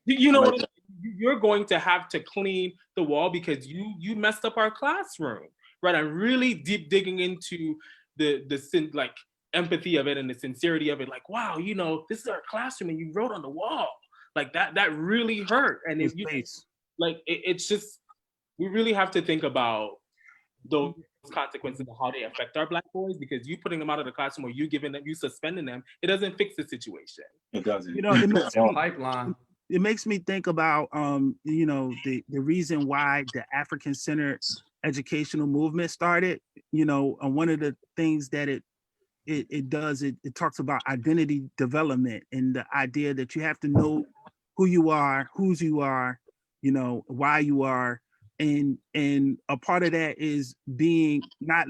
You know what, you're going to have to clean the wall because you messed up our classroom, right? I'm really deep digging into the like empathy of it and the sincerity of it. Like, wow, you know, this is our classroom and you wrote on the wall. Like that really hurt. And if you like, it's just, we really have to think about those consequences of how they affect our Black boys, because you putting them out of the classroom or you suspending them, it doesn't fix the situation. It doesn't. You know, it makes me, pipeline. it makes me think about you know, the reason why the African centered educational movement started. You know, one of the things that it does, it talks about identity development and the idea that you have to know who you are, whose you are, you know, why you are. And a part of that is being not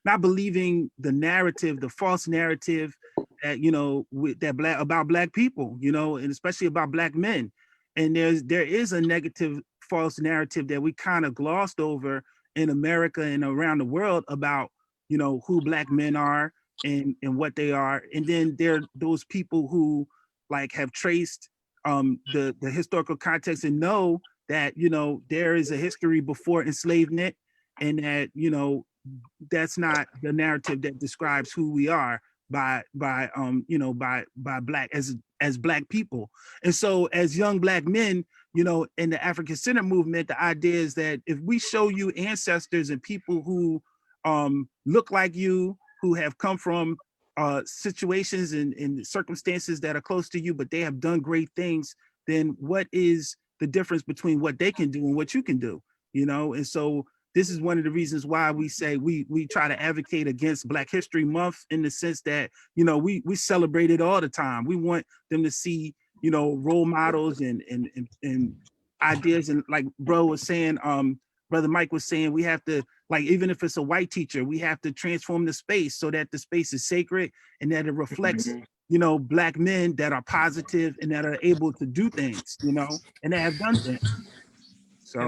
not believing the narrative, the false narrative that, you know, that black about black people, you know, and especially about black men. And there is a negative false narrative that we kind of glossed over in America and around the world about, you know, who black men are and what they are. And then there are those people who like have traced the historical context and know that, you know, there is a history before enslavement, and that, you know, that's not the narrative that describes who we are by you know, by black as black people. And so as young black men, you know, in the African Center movement, the idea is that if we show you ancestors and people who look like you, who have come from situations and circumstances that are close to you, but they have done great things, then what is the difference between what they can do and what you can do? You know, and so this is one of the reasons why we say we try to advocate against Black History Month, in the sense that, you know, we celebrate it all the time. We want them to see, you know, role models and ideas. And like bro was saying, brother Mike was saying, we have to, like, even if it's a white teacher, we have to transform the space so that the space is sacred and that it reflects, you know, black men that are positive and that are able to do things, you know, and that have done things. And So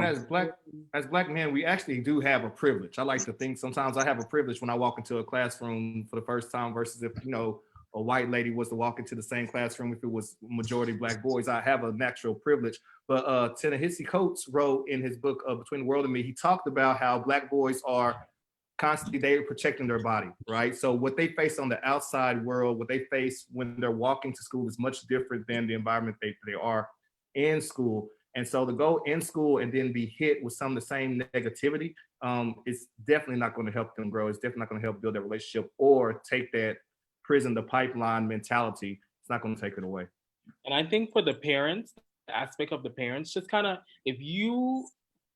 as black men, we actually do have a privilege. I like to think sometimes I have a privilege when I walk into a classroom for the first time versus if, you know, a white lady was to walk into the same classroom if it was majority black boys. I have a natural privilege. But Ta-Nehisi Coates wrote in his book Between the World and Me, he talked about how black boys are constantly, they're protecting their body, right? So what they face on the outside world, what they face when they're walking to school is much different than the environment they are in school. And so to go in school and then be hit with some of the same negativity, it's definitely not going to help them grow. It's definitely not going to help build their relationship or take that prison to pipeline mentality. It's not going to take it away. And I think for the parents, the aspect of the parents, just kind of, if you,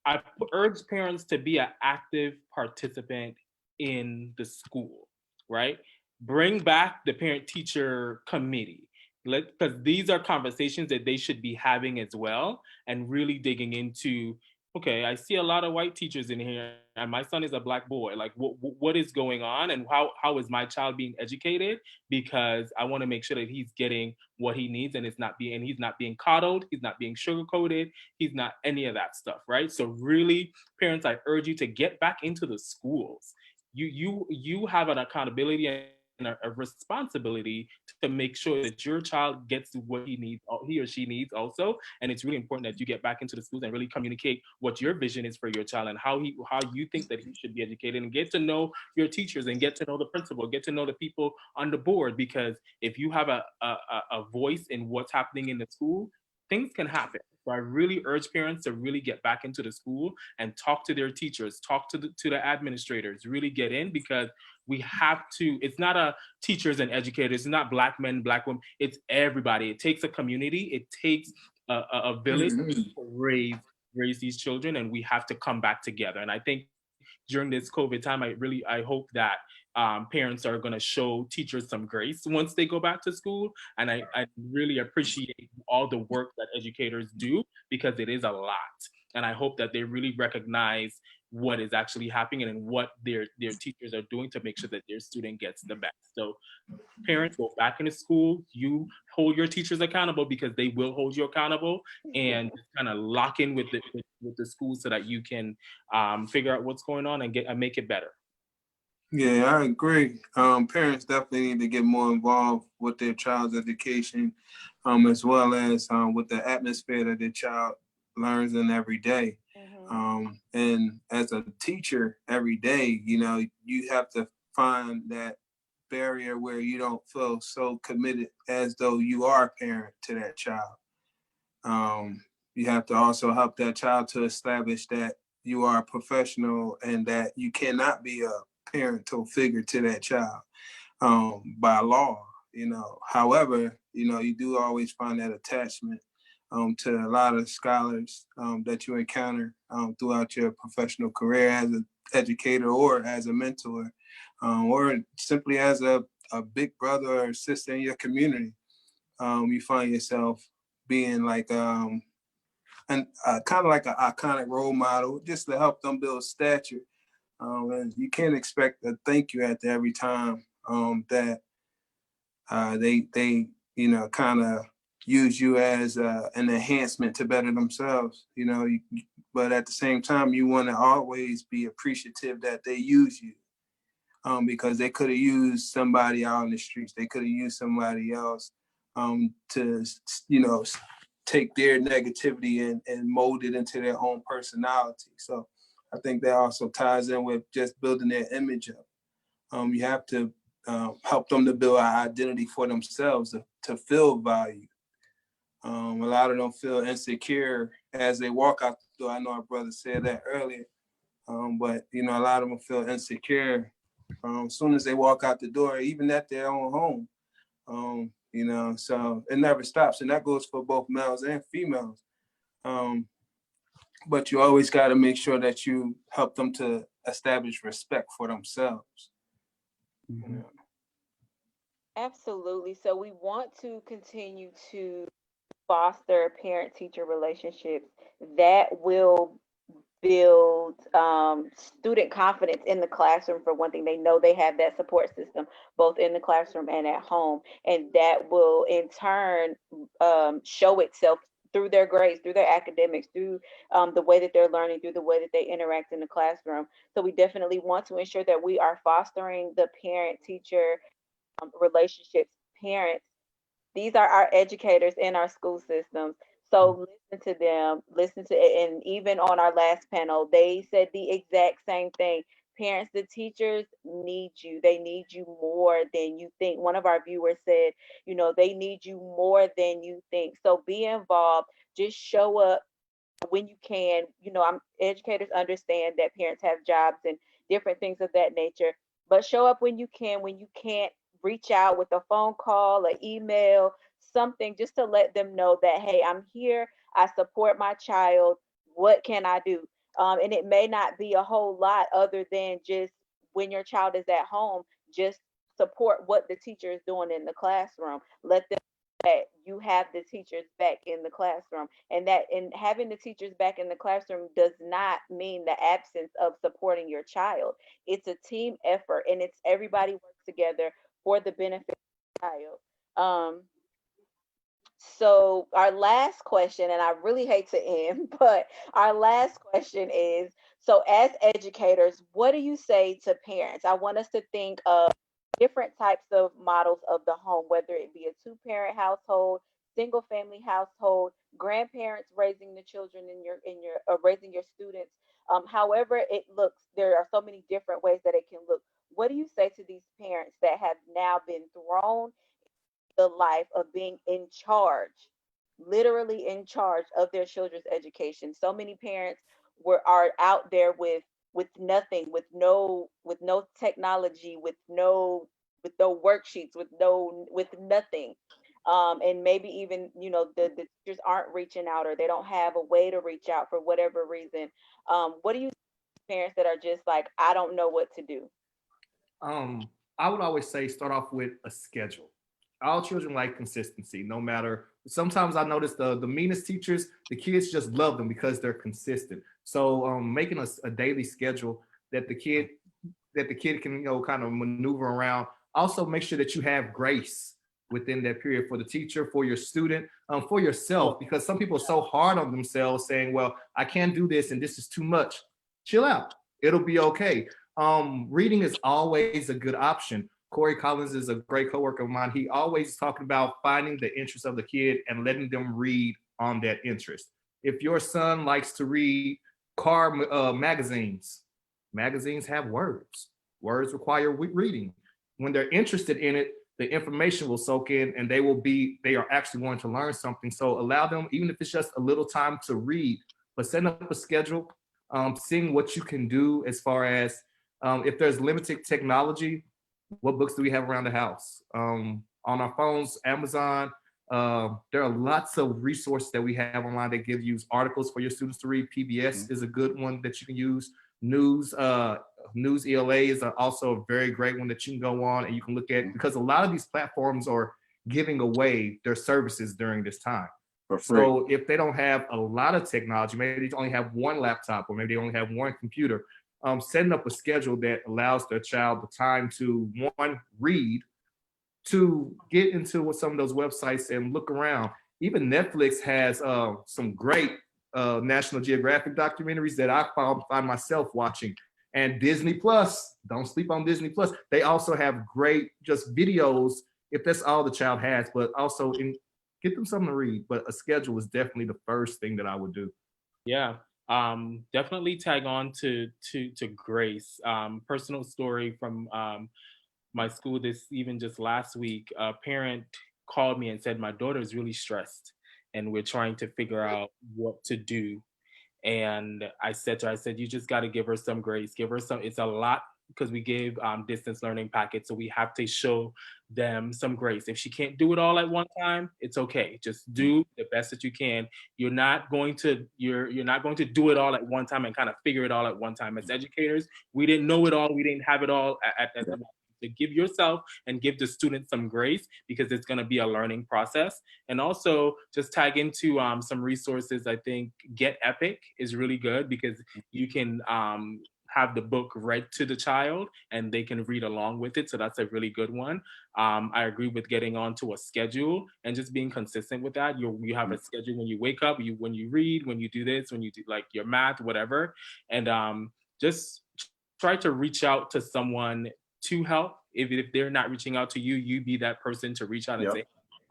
I urge parents to be an active participant in the school, right? Bring back the parent teacher committee. Because these are conversations that they should be having as well, and really digging into, okay, I see a lot of white teachers in here and my son is a black boy. Like what is going on, and how is my child being educated? Because I want to make sure that he's getting what he needs, and he's not being coddled, he's not being sugarcoated, he's not any of that stuff, right? So really, parents, I urge you to get back into the schools. You have an accountability and a responsibility to make sure that your child gets what he or she needs also. And it's really important that you get back into the schools and really communicate what your vision is for your child and how you think that he should be educated, and get to know your teachers and get to know the principal, get to know the people on the board. Because if you have a voice in what's happening in the school, things can happen. So I really urge parents to really get back into the school and talk to their teachers, talk to the administrators, really get in, because we have to, it's not a teachers and educators, it's not black men, black women, it's everybody. It takes a community, it takes a village to raise these children, and we have to come back together. And I think during this COVID time, I hope that parents are going to show teachers some grace once they go back to school. And I really appreciate all the work that educators do, because it is a lot. And I hope that they really recognize what is actually happening and what their teachers are doing to make sure that their student gets the best. So parents, go back into school. You hold your teachers accountable, because they will hold you accountable, and kind of lock in with the school so that you can figure out what's going on and make it better. Yeah, I agree. Parents definitely need to get more involved with their child's education, as well as with the atmosphere that their child learns in every day. And as a teacher every day, you know, you have to find that barrier where you don't feel so committed as though you are a parent to that child. You have to also help that child to establish that you are a professional and that you cannot be a parental figure to that child by law. However, you do always find that attachment to a lot of scholars that you encounter throughout your professional career as an educator or as a mentor, or simply as a big brother or sister in your community. You find yourself being like kind of like an iconic role model just to help them build stature. And you can't expect a thank you at every time that they kind of use you as an enhancement to better themselves, but at the same time, you want to always be appreciative that they use you, because they could have used somebody out in the streets. They could have used somebody else to, take their negativity and mold it into their own personality. So I think that also ties in with just building their image up. You have to help them to build an identity for themselves to feel value. A lot of them feel insecure as they walk out the door. I know our brother said that earlier, but a lot of them feel insecure as soon as they walk out the door, even at their own home. So it never stops, and that goes for both males and females. But you always got to make sure that you help them to establish respect for themselves. Mm-hmm. Absolutely. So we want to continue to foster parent-teacher relationships that will build student confidence in the classroom. For one thing, they know they have that support system both in the classroom and at home, and that will in turn show itself through their grades, through their academics, through the way that they're learning, through the way that they interact in the classroom. So we definitely want to ensure that we are fostering the parent-teacher relationships. Parents, these are our educators in our school systems. So listen to them, listen to it. And even on our last panel, they said the exact same thing. Parents, the teachers need you. They need you more than you think. One of our viewers said, they need you more than you think. So be involved. Just show up when you can. Educators understand that parents have jobs and different things of that nature, but show up when you can. When you can't, reach out with a phone call, an email, something, just to let them know that, hey, I'm here, I support my child, what can I do? And it may not be a whole lot other than just when your child is at home, just support what the teacher is doing in the classroom. Let them know that you have the teachers back in the classroom, and that in having the teachers back in the classroom does not mean the absence of supporting your child. It's a team effort, and it's everybody works together for the benefit of the child. So our last question, and I really hate to end, but our last question is, so as educators, what do you say to parents? I want us to think of different types of models of the home, whether it be a two-parent household, single family household, grandparents raising the children in your raising your students. However it looks, there are so many different ways that it can look. What do you say to these parents that have now been thrown the life of being in charge, literally in charge of their children's education? So many parents are out there with nothing, with no technology, with no worksheets, with nothing. And maybe even the teachers aren't reaching out, or they don't have a way to reach out for whatever reason. What do you parents that are just like, I don't know what to do? I would always say start off with a schedule. All children like consistency, no matter. Sometimes I notice the meanest teachers, the kids just love them because they're consistent. So making a daily schedule that the kid can kind of maneuver around. Also, make sure that you have grace within that period for the teacher, for your student, for yourself, because some people are so hard on themselves, saying, "Well, I can't do this, and this is too much." Chill out. It'll be okay. Reading is always a good option. Corey Collins is a great coworker of mine. He always talking about finding the interest of the kid and letting them read on that interest. If your son likes to read car magazines, magazines have words. Words require reading. When they're interested in it, the information will soak in, and they are actually going to learn something. So allow them, even if it's just a little time, to read, but setting up a schedule, seeing what you can do as far as if there's limited technology, what books do we have around the house? on our phones, Amazon. There are lots of resources that we have online that give you articles for your students to read. PBS is a good one that you can use. News ELA is also a very great one that you can go on and you can look at, because a lot of these platforms are giving away their services during this time. For free. So if they don't have a lot of technology, maybe they only have one laptop or maybe they only have one computer, setting up a schedule that allows their child the time to, one, read, to get into some of those websites and look around. Even Netflix has some great National Geographic documentaries that I find myself watching. And Disney Plus, don't sleep on Disney Plus. They also have great just videos, if that's all the child has, but also get them something to read. But a schedule is definitely the first thing that I would do. Yeah. Definitely tag on to Grace. Personal story from my school, this even just last week, a parent called me and said my daughter is really stressed and we're trying to figure out what to do. And I said to her, I said, you just got to give her some grace, give her some, it's a lot because we gave distance learning packets. So we have to show them some grace. If she can't do it all at one time, it's okay. Just do the best that you can. You're not going to do it all at one time and kind of figure it all at one time. As educators, we didn't know it all. We didn't have it all at the moment. To give yourself and give the student some grace, because it's going to be a learning process. And also just tag into some resources. I think Get Epic is really good because you can have the book read to the child and they can read along with it. So that's a really good one. I agree with getting onto a schedule and just being consistent with that. You have a schedule when you wake up, when you read, when you do this, when you do like your math, whatever. And just try to reach out to someone to help. If they're not reaching out to you, you be that person to reach out and say,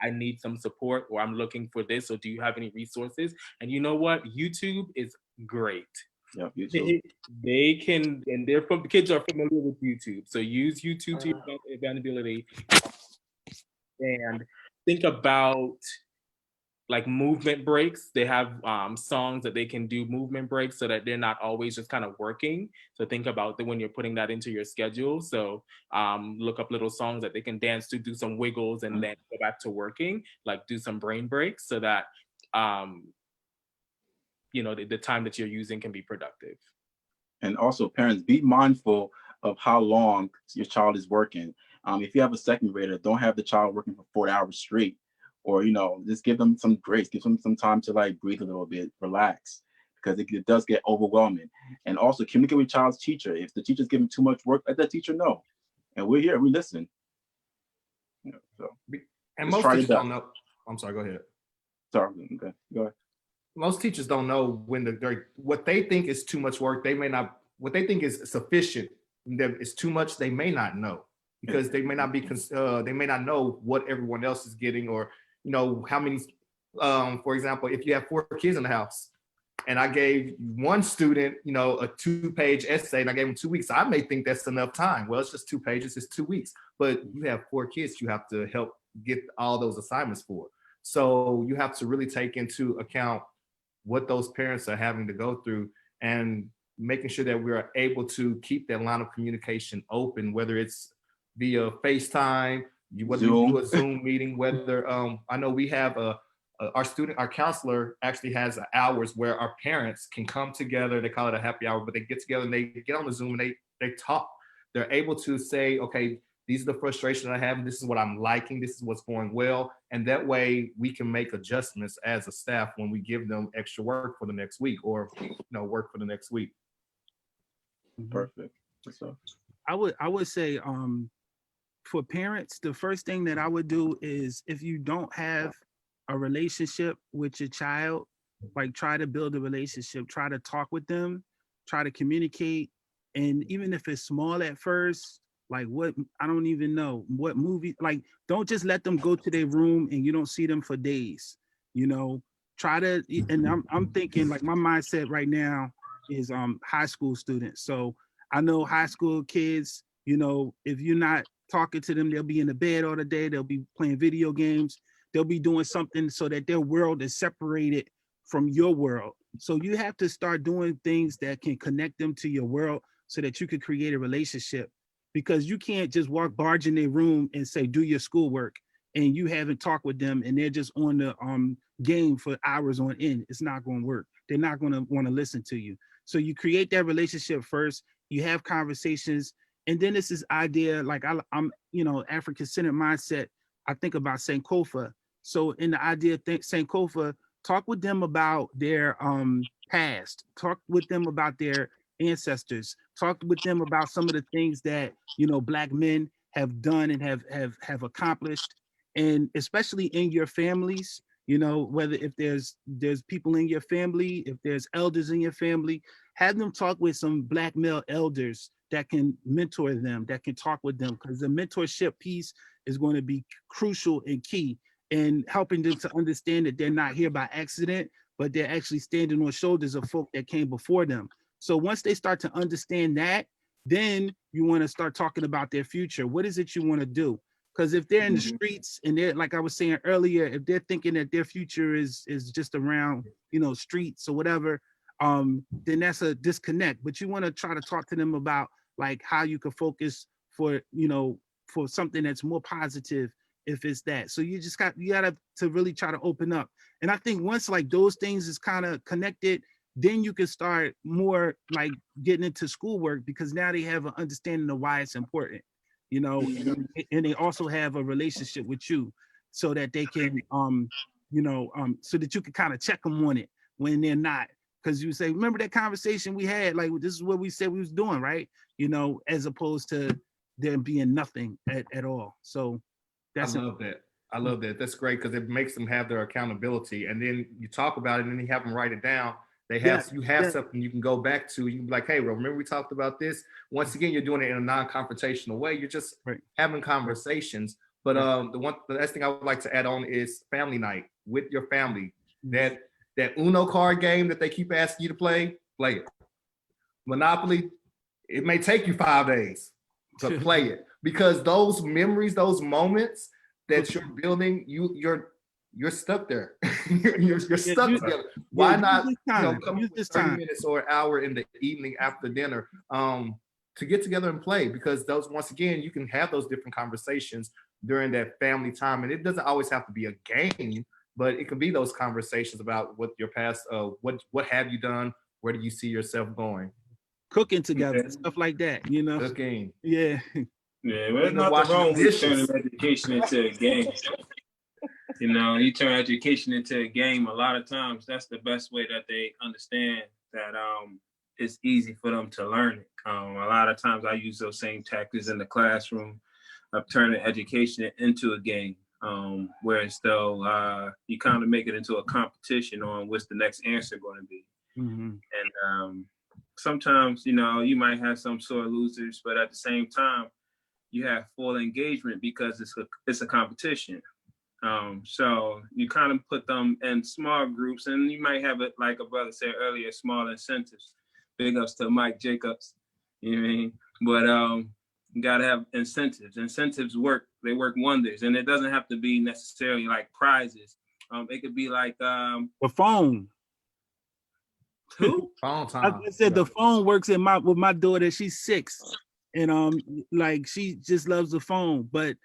I need some support, or I'm looking for this, or do you have any resources? And you know what? YouTube is great. Yeah, YouTube. They can, and the kids are familiar with YouTube. So use YouTube to your advantage and think about like movement breaks. They have songs that they can do movement breaks so that they're not always just kind of working. So think about when you're putting that into your schedule. So look up little songs that they can dance to, do some wiggles, and then go back to working, like do some brain breaks so that the time that you're using can be productive. And also, parents, be mindful of how long your child is working. If you have a second grader, don't have the child working for 4 hours straight, or just give them some grace, give them some time to like breathe a little bit, relax, because it does get overwhelming. And also communicate with your child's teacher. If the teacher's giving too much work, let that teacher know. And we're here, we listen. And most teachers don't know. I'm sorry, go ahead. Sorry, okay, go ahead. Most teachers don't know when what they think is too much work. They may not, what they think is sufficient, that is too much. They may not know, because they may not be, they may not know what everyone else is getting, or how many. For example, if you have 4 kids in the house, and I gave one student, a 2-page essay, and I gave him 2 weeks, I may think that's enough time. Well, it's just 2 pages, it's 2 weeks. But you have 4 kids, you have to help get all those assignments for. So you have to really take into account what those parents are having to go through, and making sure that we are able to keep that line of communication open, whether it's via FaceTime, whether you do a Zoom meeting, whether I know we have our counselor actually has hours where our parents can come together. They call it a happy hour, but they get together and they get on the Zoom and they talk. They're able to say, okay, these are the frustrations I have, and this is what I'm liking, this is what's going well. And that way we can make adjustments as a staff when we give them extra work for the next week, or work for the next week. Perfect. So I would say for parents, the first thing that I would do is, if you don't have a relationship with your child, like try to build a relationship, try to talk with them, try to communicate. And even if it's small at first, like I don't even know what movie, like don't just let them go to their room and you don't see them for days, try to, and I'm thinking, like, my mindset right now is high school students. So I know high school kids, if you're not talking to them, they'll be in the bed all the day, they'll be playing video games, they'll be doing something so that their world is separated from your world. So you have to start doing things that can connect them to your world so that you can create a relationship, because you can't just barge in their room and say, do your schoolwork. and you haven't talked with them and they're just on the game for hours on end, it's not going to work. They're not going to want to listen to you. So you create that relationship first, you have conversations, and then it's this idea, like I'm African-centered mindset. I think about Sankofa. So in the idea of Sankofa, talk with them about their past, talk with them about their ancestors, talk with them about some of the things that Black men have done and have accomplished, and especially in your families. Whether if there's people in your family, if there's elders in your family, have them talk with some Black male elders that can mentor them, that can talk with them, because the mentorship piece is going to be crucial and key in helping them to understand that they're not here by accident, but they're actually standing on shoulders of folk that came before them. So once they start to understand that, then you want to start talking about their future. What is it you want to do? Because if they're in the streets and they're, like I was saying earlier, if they're thinking that their future is just around, streets or whatever, then that's a disconnect. But you want to try to talk to them about like how you can focus for something that's more positive, if it's that. So you gotta to really try to open up. And I think once like those things is kind of connected, then you can start more like getting into schoolwork, because now they have an understanding of why it's important, and they also have a relationship with you, so that they can so that you can kind of check them on it when they're not. Because you say, remember that conversation we had, like this is what we said we was doing, right? As opposed to there being nothing at all. So that's I love that. I love that. That's great, because it makes them have their accountability, and then you talk about it, and then you have them write it down. You have something you can go back to. You can be like, hey, bro, remember we talked about this? Once again, you're doing it in a non-confrontational way. You're just having conversations. But the last thing I would like to add on is family night with your family. That Uno card game that they keep asking you to play it. Monopoly, it may take you 5 days to play it, because those memories, those moments that you're building, you're stuck there. you're stuck together. Why not come up 30 minutes or an hour in the evening after dinner to get together and play? Because those, once again, you can have those different conversations during that family time, and it doesn't always have to be a game, but it can be those conversations about what your past, what have you done, where do you see yourself going, cooking together, stuff like that. Cooking. Yeah, but there's nothing wrong with turning education into a game. You turn education into a game. A lot of times, that's the best way that they understand that it's easy for them to learn it. A lot of times, I use those same tactics in the classroom of turning education into a game, whereas though you kind of make it into a competition on what's the next answer going to be. And sometimes, you might have some sore losers, but at the same time, you have full engagement because it's a competition. So you kind of put them in small groups, and you might have it, like a brother said earlier, small incentives. Big ups to Mike Jacobs, you know what I mean? But you gotta have incentives. Incentives work; they work wonders, and it doesn't have to be necessarily like prizes. It could be like the phone. Phone time. I said the phone works with my daughter. She's 6, and like she just loves the phone. But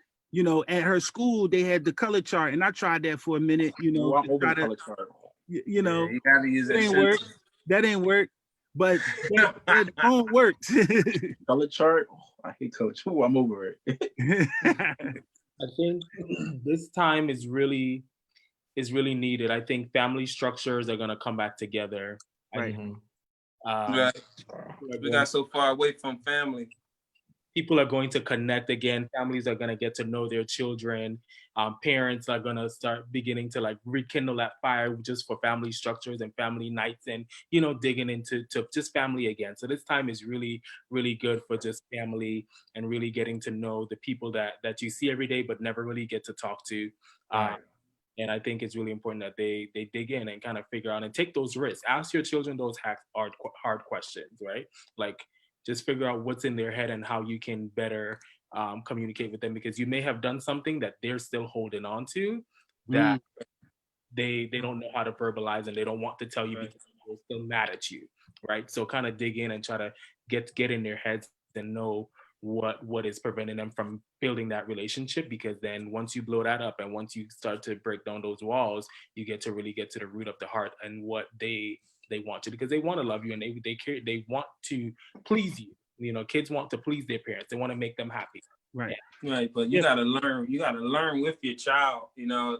at her school they had the color chart, and I tried that for a minute. I'm over the color chart. You gotta use that ain't work. That ain't work. But that phone works. Color chart. I hate color chart. I'm over it. I think this time is really needed. I think family structures are gonna come back together. Right. We got so far away from family. People are going to connect again. Families are going to get to know their children. Parents are going to start beginning to like rekindle that fire just for family structures and family nights, and digging into just family again. So this time is really, really good for just family and really getting to know the people that you see every day but never really get to talk to. And I think it's really important that they dig in and kind of figure out and take those risks. Ask your children those hard questions, right? Like, just figure out what's in their head and how you can better communicate with them, because you may have done something that they're still holding on to that they don't know how to verbalize, and they don't want to tell you because they're still mad at you, right? So kind of dig in and try to get in their heads and know what is preventing them from building that relationship, because then once you blow that up and once you start to break down those walls, you get to really get to the root of the heart and what they want to, because they want to love you and they care, they want to please you. You know, kids want to please their parents, they want to make them happy. Right. Right, but you gotta learn. You gotta learn with your child, you know,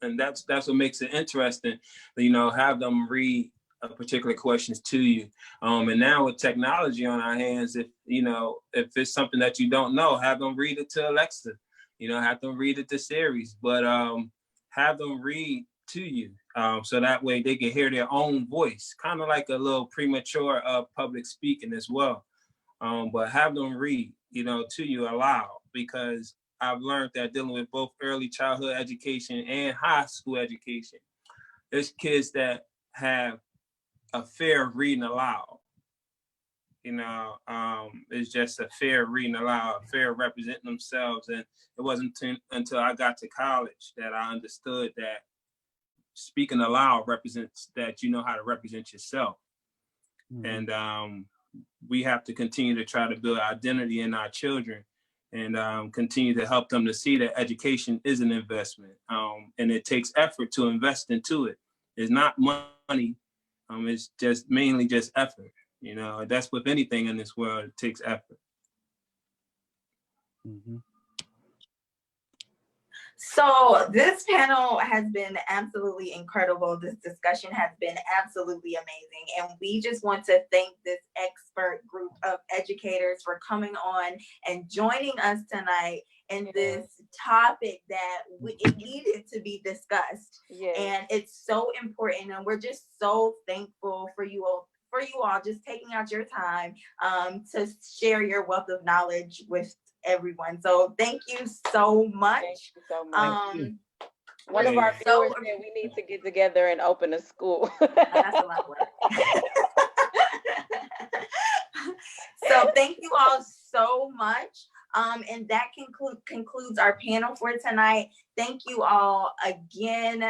and that's what makes it interesting. You know, have them read a particular questions to you. And now with technology on our hands, if it's something that you don't know, have them read it to Alexa. You know, have them read it to Siri, but have them read to you, so that way they can hear their own voice, kind of like a little premature public speaking as well. But have them read, to you aloud, because I've learned that dealing with both early childhood education and high school education, there's kids that have a fear of reading aloud. It's just a fear of reading aloud, a fear of representing themselves. And it wasn't until I got to college that I understood that speaking aloud represents that you know how to represent yourself. Mm-hmm. And we have to continue to try to build identity in our children, and continue to help them to see that education is an investment. And it takes effort to invest into it. It's not money. It's just mainly just effort. That's with anything in this world, it takes effort. Mm-hmm. So this panel has been absolutely incredible. This discussion has been absolutely amazing. And we just want to thank this expert group of educators for coming on and joining us tonight in this topic that it needed to be discussed. Yes. And it's so important. And we're just so thankful for you all just taking out your time to share your wealth of knowledge with everyone. So thank you so much. Thank you so much. One of our viewers said we need to get together and open a school. That's a lot of work. So thank you all so much. And that concludes our panel for tonight. Thank you all again.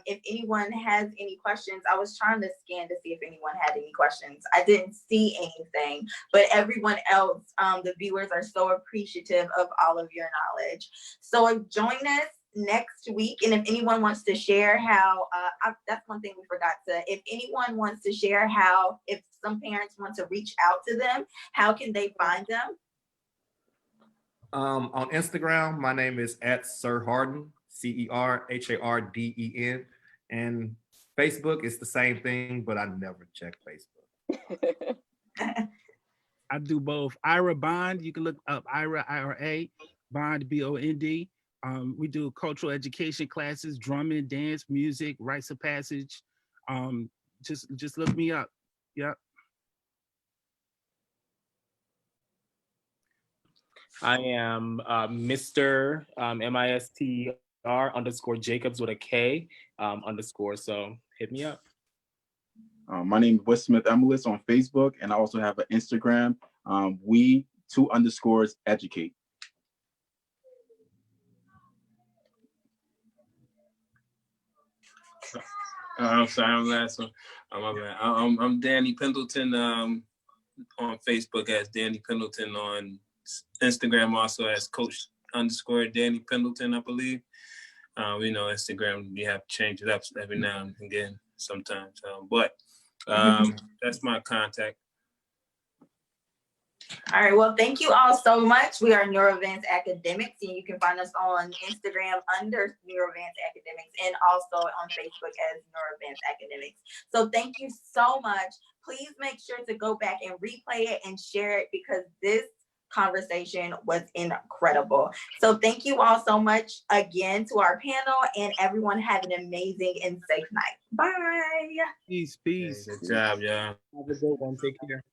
If anyone has any questions, I was trying to scan to see if anyone had any questions. I didn't see anything, but everyone else, the viewers, are so appreciative of all of your knowledge. So join us next week. And if anyone wants to share how, that's one thing we forgot to, if anyone wants to share how, if some parents want to reach out to them, how can they find them? On Instagram, my name is @SirHarden, CerHarden. And Facebook is the same thing, but I never check Facebook. I do both. Ira Bond, you can look up Ira, IRA, Bond, BOND. We do cultural education classes, drumming, dance, music, rites of passage. Just look me up. Yep. I am Mr. MISTR _Jacobs with a K _. So hit me up. My name is Wes Smith Emelis on Facebook, and I also have an Instagram. We _educate. I'm sorry, I'm last one. My bad. I'm Danny Pendleton on Facebook as Danny Pendleton, on Instagram also as Coach _Danny Pendleton, I believe. Instagram, you have to change it up every now and again sometimes. But that's my contact. All right. Well, thank you all so much. We are NeuroAdvanced Academics, and you can find us on Instagram under NeuroAdvanced Academics and also on Facebook as NeuroAdvanced Academics. So thank you so much. Please make sure to go back and replay it and share it, because this conversation was incredible. So thank you all so much again to our panel, and everyone have an amazing and safe night. Bye. Peace. Good job, y'all. Have a good one. Take care.